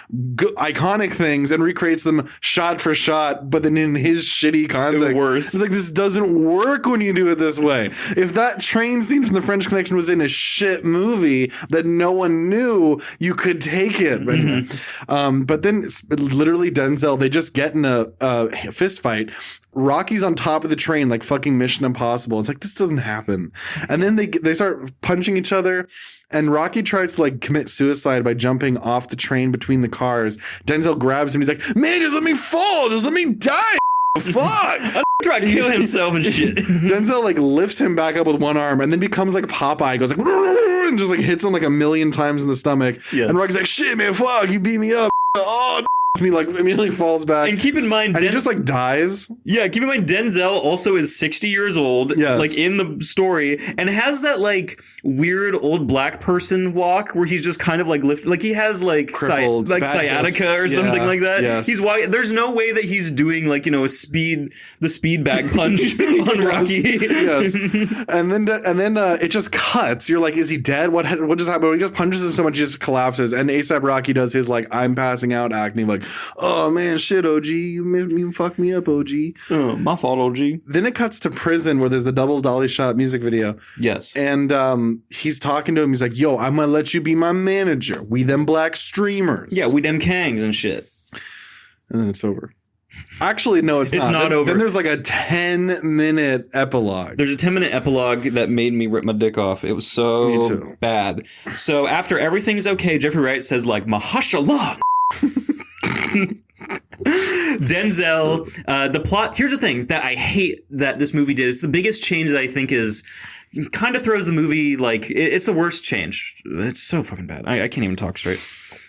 iconic things and recreates them shot for shot, but then in his shitty context. Worse. It's like, this doesn't work when you do it this way. If that train scene from the French Connection was in a shit movie that no one knew, you could take it. But then literally Denzel, they just get in a fist fight. Rocky's on top of the train like fucking Mission Impossible. It's like, this doesn't happen. And then they start punching each other and Rocky tries to like commit suicide by jumping off the train between the cars. Denzel grabs him. He's like, man, just let me fall. Just let me die. Fuck. Try to kill himself and shit. Denzel like lifts him back up with one arm and then becomes like Popeye. Goes like and just like hits him like 1,000,000 times in the stomach. Yeah. And Rocky's like, shit, man, fuck, you beat me up. Oh, and he like immediately falls back. And keep in mind, and he just like dies. Yeah, keep in mind, Denzel also is 60 years old, like in the story, and has that like weird old black person walk where he's just kind of like lifted, like he has like sciatica or something like that. Yes. He's there's no way that he's doing like, you know, the speed bag punch on Rocky. Yes. And then it just cuts. You're like, is he dead? What just happened? He just punches him so much he just collapses. And ASAP Rocky does his like, I'm passing out acting like, oh man, shit, OG, you fucked me up, OG. Oh, my fault, OG. Then it cuts to prison where there's the double dolly shot music video. Yes. And he's talking to him. He's like, yo, I'm gonna let you be my manager. We them black streamers. Yeah, we them kangs and shit. And then it's over. Actually, no, it's not. It's not over. Then there's like a 10-minute epilogue. There's a 10-minute epilogue that made me rip my dick off. It was so bad. So after everything's okay, Jeffrey Wright says like, Mahashallah. Denzel, the plot. Here's the thing that I hate that this movie did. It's the biggest change that I think is kind of throws the movie like it's the worst change. It's so fucking bad. I can't even talk straight.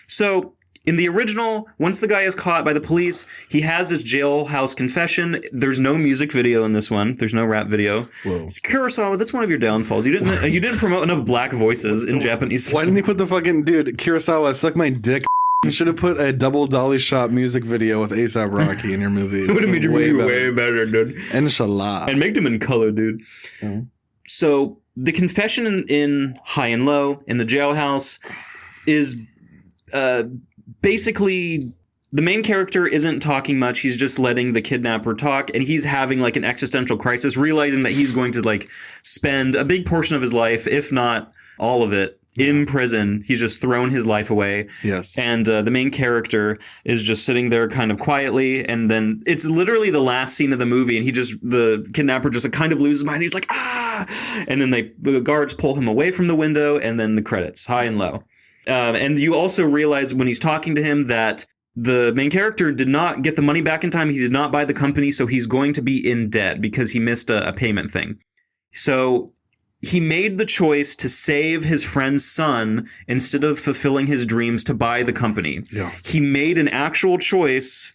So in the original, once the guy is caught by the police, he has this jailhouse confession. There's no music video in this one. There's no rap video. Whoa. Kurosawa, that's one of your downfalls. You didn't promote enough black voices in Japanese. Why didn't he put the fucking dude Kurosawa suck my dick? You should have put a double dolly shot music video with A$AP Rocky in your movie. It would have made your movie way better, dude. Inshallah. And make them in color, dude. Mm-hmm. So the confession in High and Low in the jailhouse is basically the main character isn't talking much. He's just letting the kidnapper talk, and he's having like an existential crisis, realizing that he's going to like spend a big portion of his life, if not all of it, in prison. He's just thrown his life away. Yes. And the main character is just sitting there kind of quietly. And then it's literally the last scene of the movie. And the kidnapper just like, kind of loses his mind. He's like, ah. And then the guards pull him away from the window. And then the credits, High and Low. And you also realize when he's talking to him that the main character did not get the money back in time. He did not buy the company. So he's going to be in debt because he missed a payment thing. So he made the choice to save his friend's son instead of fulfilling his dreams to buy the company. Yeah. He made an actual choice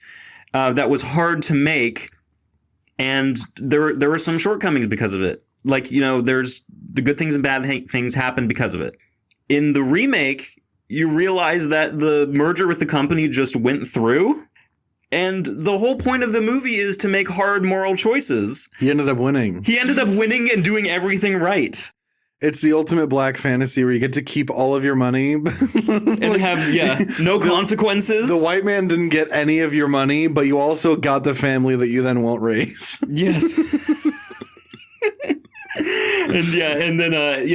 that was hard to make, and there were some shortcomings because of it. Like, you know, there's the good things and bad things happen because of it. In the remake, you realize that the merger with the company just went through. And the whole point of the movie is to make hard moral choices. He ended up winning. He ended up winning and doing everything right. It's the ultimate black fantasy where you get to keep all of your money. And have, no consequences. The white man didn't get any of your money, but you also got the family that you then won't raise. Yes. And then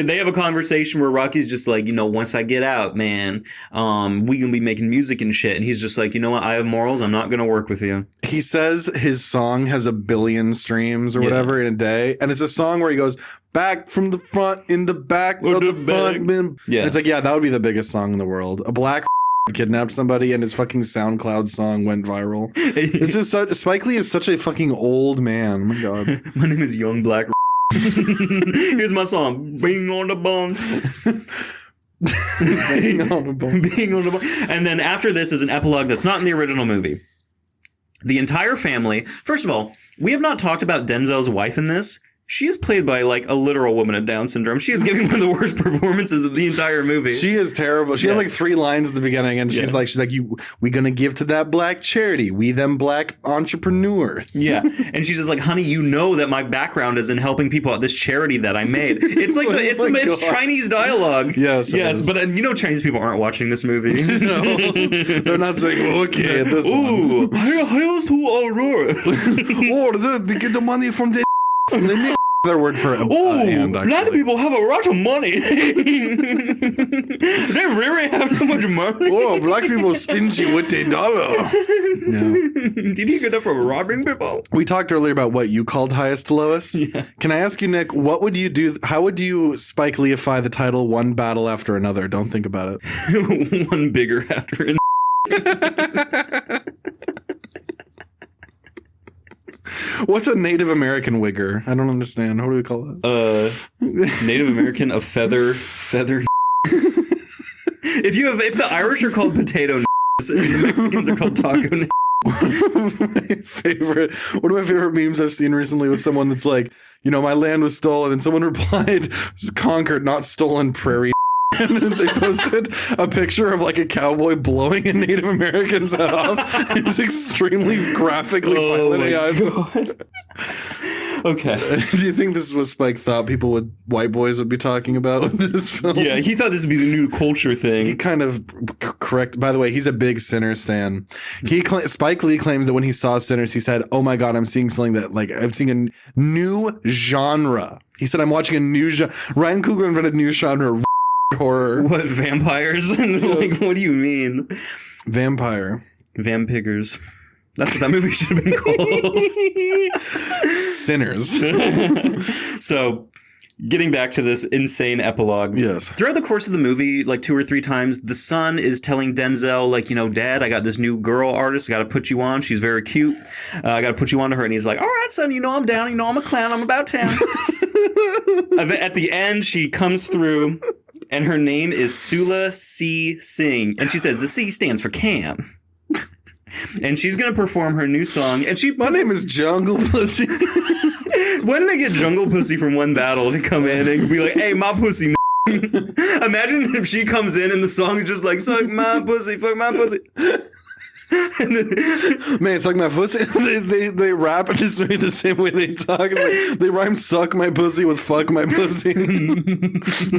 they have a conversation where Rocky's just like, you know, once I get out, man, we gonna be making music and shit. And he's just like, you know what? I have morals. I'm not gonna work with you. He says his song has 1 billion streams or whatever in a day, and it's a song where he goes back from the front in the back of the front. Yeah, and it's like, yeah, that would be the biggest song in the world. A black kidnapped somebody and his fucking SoundCloud song went viral. Spike Lee is such a fucking old man. Oh my god. My name is Young Black. Here's my song, Being on the Bone. Being on the bone. Being on the bone. And then after this is an epilogue that's not in the original movie. The entire family, first of all, we have not talked about Denzel's wife in this. She is played by like a literal woman with Down syndrome. She is giving one of the worst performances of the entire movie. She is terrible. She had like 3 lines at the beginning, and she's like, we gonna give to that black charity. We them black entrepreneurs. Yeah, and she's just like, honey, you know that my background is in helping people at this charity that I made. It's like it's Chinese dialogue. Yes, but Chinese people aren't watching this movie. No, they're not saying okay at this one. Ooh, here's to Aurora. They get the money from the their word for black people have a lot of money. They really have so much money. Oh, black people stingy with their dollar. No. Did you get that from robbing people? We talked earlier about what you called highest to lowest. Yeah. Can I ask you, Nick, what would you do? How would you Spike Lee-ify the title One Battle After Another? Don't think about it. One bigger after another. What's a Native American wigger? I don't understand. What do we call it? Native American, a feather. If the Irish are called potato and the Mexicans are called taco. One of my favorite memes I've seen recently was someone that's like, my land was stolen, and someone replied, conquered, not stolen, prairie. And they posted a picture of like a cowboy blowing a Native American's head off. It's extremely graphically violent AI. Okay. Do you think this is what Spike thought white boys would be talking about with this film? Yeah, he thought this would be the new culture thing. He kind of correct. By the way, he's a big Sinner stan. Spike Lee claims that when he saw Sinners, he said, "Oh my God, I'm seeing something that I'm seeing a new genre." He said, "I'm watching a new genre." Ryan Coogler invented a new genre. Horror. What, vampires? Like, what do you mean? Vampire. Vampigers. That's what that movie should have been called. Sinners. So, getting back to this insane epilogue. Yes. Throughout the course of the movie, like 2 or 3 times, the son is telling Denzel, like, Dad, I got this new girl artist. I got to put you on. She's very cute. I got to put you on to her. And he's like, all right, son, I'm down. I'm a clown. I'm about town. At the end, she comes through. And her name is Sula C. Singh. And she says, the C stands for Cam. And she's going to perform her new song. And my name is Jungle Pussy. When did they get Jungle Pussy from One Battle to come in and be like, hey, my pussy. Imagine if she comes in and the song is just like, suck my pussy, fuck my pussy. Man, suck my pussy. They rap and it's the same way they talk. It's like they rhyme suck my pussy with fuck my pussy.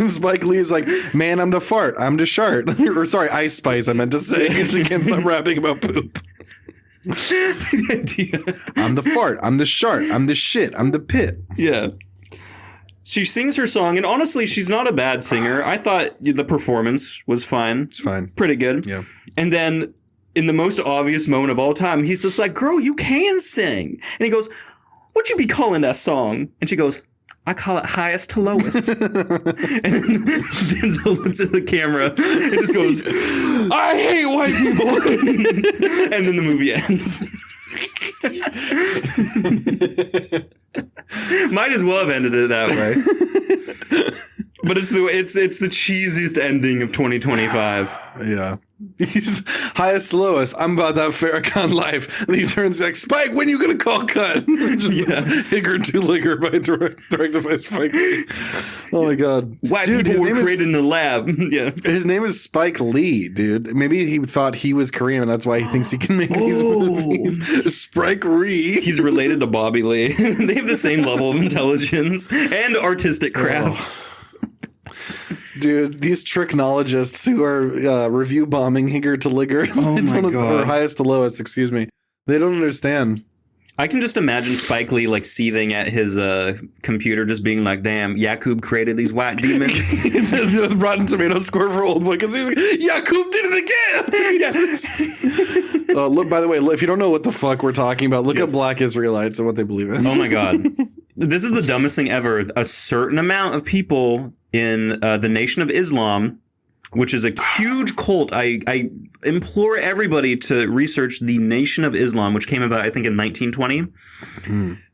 Spike Lee is like, man, I'm the fart. I'm the shart. Or sorry, Ice Spice, I meant to say. She can't stop rapping about poop. I'm the fart. I'm the shart. I'm the shit. I'm the pit. Yeah. She sings her song, and honestly, she's not a bad singer. I thought the performance was fine. It's fine. Pretty good. Yeah. And then in the most obvious moment of all time, he's just like, girl, you can sing. And he goes, what you be calling that song? And she goes, I call it highest to lowest. And then Denzel looks at the camera and just goes, I hate white people. And then the movie ends. Might as well have ended it that way. But it's the cheesiest ending of 2025. Yeah. He's highest to lowest. I'm about that Farrakhan life. And he turns like, Spike, when you gonna call cut? Just Higger to Ligger by directed by Spike Lee. Oh my God. White people were created in the lab. Yeah. His name is Spike Lee, dude. Maybe he thought he was Korean and that's why he thinks he can make these movies. Spike Lee. He's related to Bobby Lee. They have the same level of intelligence and artistic craft. Dude, these tricknologists who are review bombing Higger to Ligger, or highest to lowest, excuse me, they don't understand. I can just imagine Spike Lee like seething at his computer, just being like, "Damn, Yakub created these white demons." The Rotten Tomatoes score for Oldboy because he's like, Yakub did it again. Look, by the way, if you don't know what the fuck we're talking about, look up Black Israelites and what they believe in. Oh my God, this is the dumbest thing ever. A certain amount of people in the Nation of Islam which is a huge cult. I implore everybody to research the Nation of Islam, which came about, I think, in 1920.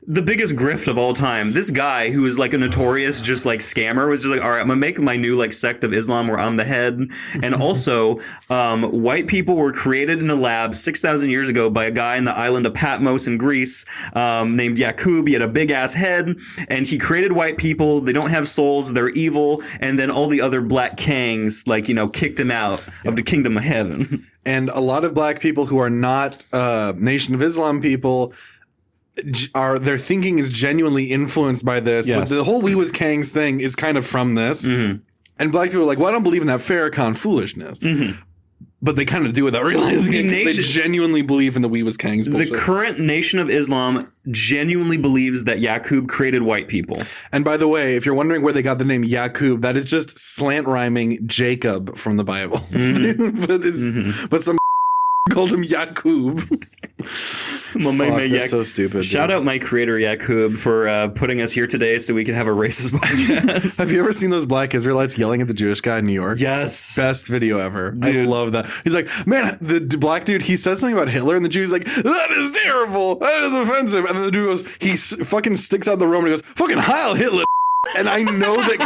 The biggest grift of all time. This guy, who is like a notorious just like scammer, was just like, all right, I'm gonna make my new like sect of Islam where I'm the head. And also, white people were created in a lab 6,000 years ago by a guy in the island of Patmos in Greece named Yaqub. He had a big ass head, and he created white people. They don't have souls. They're evil. And then all the other black kangs, like, you know, kicked him out of the kingdom of heaven. And a lot of black people who are not Nation of Islam people their thinking is genuinely influenced by this. Yes. But the whole We Was Kangs thing is kind of from this. And black people are like, well, I don't believe in that Farrakhan foolishness. But they kind of do without realizing it. They genuinely believe in the We Was Kangs bullshit. The current Nation of Islam genuinely believes that Yaqub created white people. And by the way, if you're wondering where they got the name Yaqub, that is just slant rhyming Jacob from the Bible. But some called him Yaqub. That's so stupid. Shout out my creator Yaqub for putting us here today so we can have a racist podcast. Have you ever seen those black Israelites yelling at the Jewish guy in New York? Yes. Best video ever. Dude. I love that. He's like, man, the black dude, he says something about Hitler, and the Jew's like, that is terrible. That is offensive. And then the dude goes, he fucking sticks out the room and he goes, fucking Heil Hitler. And I know that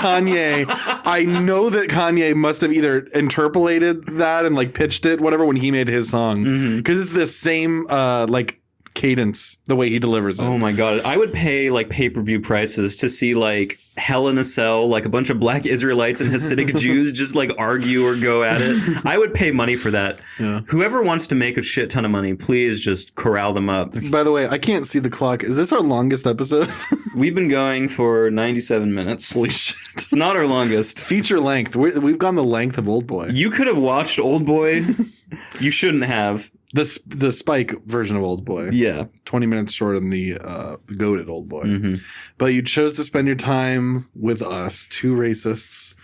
Kanye must have either interpolated that and like pitched it, whatever, when he made his song. Because it's the same like cadence, the way he delivers it. Oh my God. I would pay like pay-per-view prices to see like Hell in a Cell, like a bunch of black Israelites and Hasidic Jews just like argue or go at it. I would pay money for that. Yeah. Whoever wants to make a shit ton of money, please just corral them up. By the way, I can't see the clock. Is this our longest episode? We've been going for 97 minutes. Holy shit. It's not our longest. Feature length. We've gone the length of Oldboy. You could have watched Oldboy. You shouldn't have. The Spike version of Oldboy. Yeah. 20 minutes short on the goated Oldboy. But you chose to spend your time with us, two racists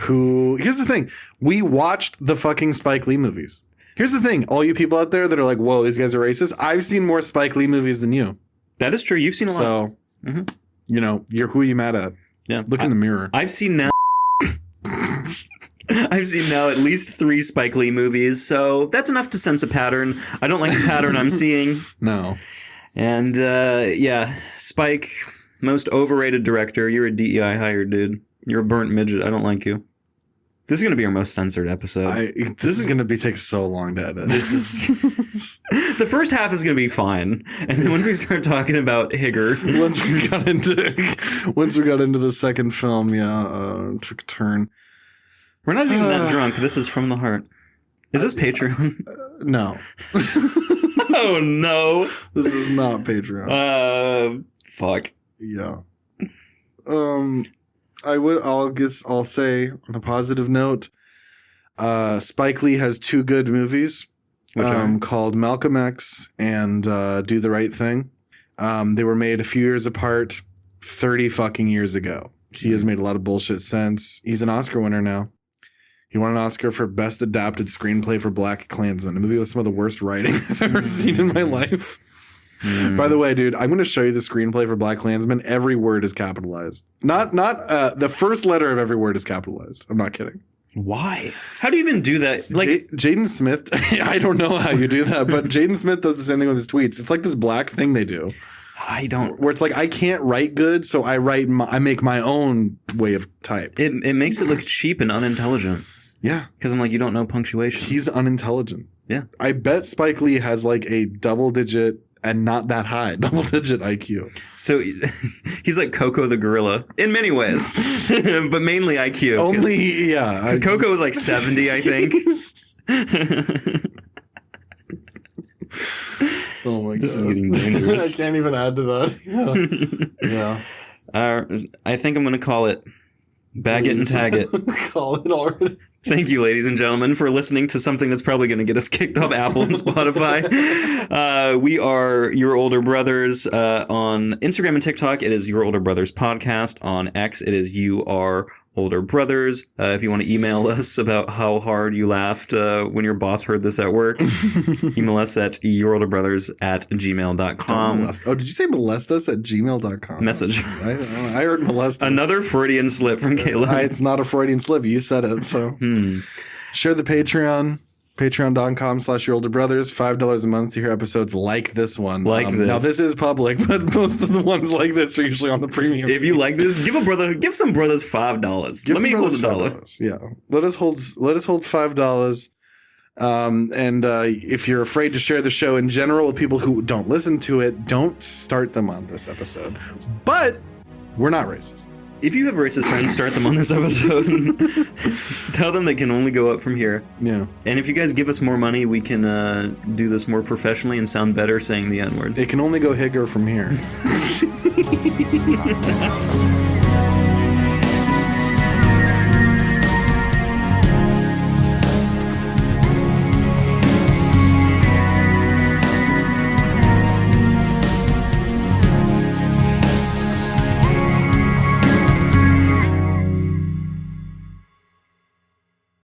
who... Here's the thing. We watched the fucking Spike Lee movies. Here's the thing. All you people out there that are like, whoa, these guys are racist. I've seen more Spike Lee movies than you. That is true. You've seen a lot. So, you know, who are you mad at? Yeah. Look in the mirror. I've seen now at least 3 Spike Lee movies, so that's enough to sense a pattern. I don't like the pattern I'm seeing. No. And, yeah, Spike, most overrated director. You're a DEI hired dude. You're a burnt midget. I don't like you. This is going to be our most censored episode. This is going to take so long to edit. This is the first half is going to be fine, and then once we start talking about Higger, once we got into the second film, took a turn. We're not even that drunk. This is from the heart. Is this Patreon? No. Oh no, this is not Patreon. Fuck. Yeah. I'll say on a positive note, Spike Lee has 2 good movies, called Malcolm X and Do the Right Thing. They were made a few years apart, 30 fucking years ago. He has made a lot of bullshit since. He's an Oscar winner now. He won an Oscar for Best Adapted Screenplay for Black Klansman, a movie with some of the worst writing I've ever seen in my life. By the way, dude, I'm going to show you the screenplay for Black Klansman. Every word is capitalized. Not the first letter of every word is capitalized. I'm not kidding. Why? How do you even do that? Like Jaden Smith, I don't know how you do that, but Jaden Smith does the same thing with his tweets. It's like this black thing they do. Where it's like, I can't write good, so I make my own way of type. It makes it look cheap and unintelligent. Yeah. Because I'm like, you don't know punctuation. He's unintelligent. Yeah. I bet Spike Lee has like a double-digit and not that high double-digit IQ. So he's like Coco the gorilla in many ways, but mainly IQ. Only, yeah. Because Coco was like 70, I think. Oh my God. This is getting dangerous. I can't even add to that. Yeah. I think I'm going to call it Bag It and Tag It. Call it already. Thank you, ladies and gentlemen, for listening to something that's probably going to get us kicked off Apple and Spotify. We are Your Older Brothers on Instagram and TikTok. It is Your Older Brothers Podcast. On X, it is You Are older brothers. If you want to email us about how hard you laughed when your boss heard this at work, email us at yourolderBrothers@gmail.com. Oh, did you say molest us at gmail.com? Message. I heard molest us. Another Freudian slip from Caleb. It's not a Freudian slip. You said it. So share the Patreon. Patreon.com/yourolderbrothers. $5 a month to hear episodes like this one. This. Now, this is public, but most of the ones like this are usually on the premium. If you like this, give some brothers $5. Let me hold $1. Yeah. Let us hold $5. And if you're afraid to share the show in general with people who don't listen to it, don't start them on this episode. But we're not racist. If you have racist friends, start them on this episode. Tell them they can only go up from here. Yeah. And if you guys give us more money, we can do this more professionally and sound better saying the N-word. It can only go higger from here.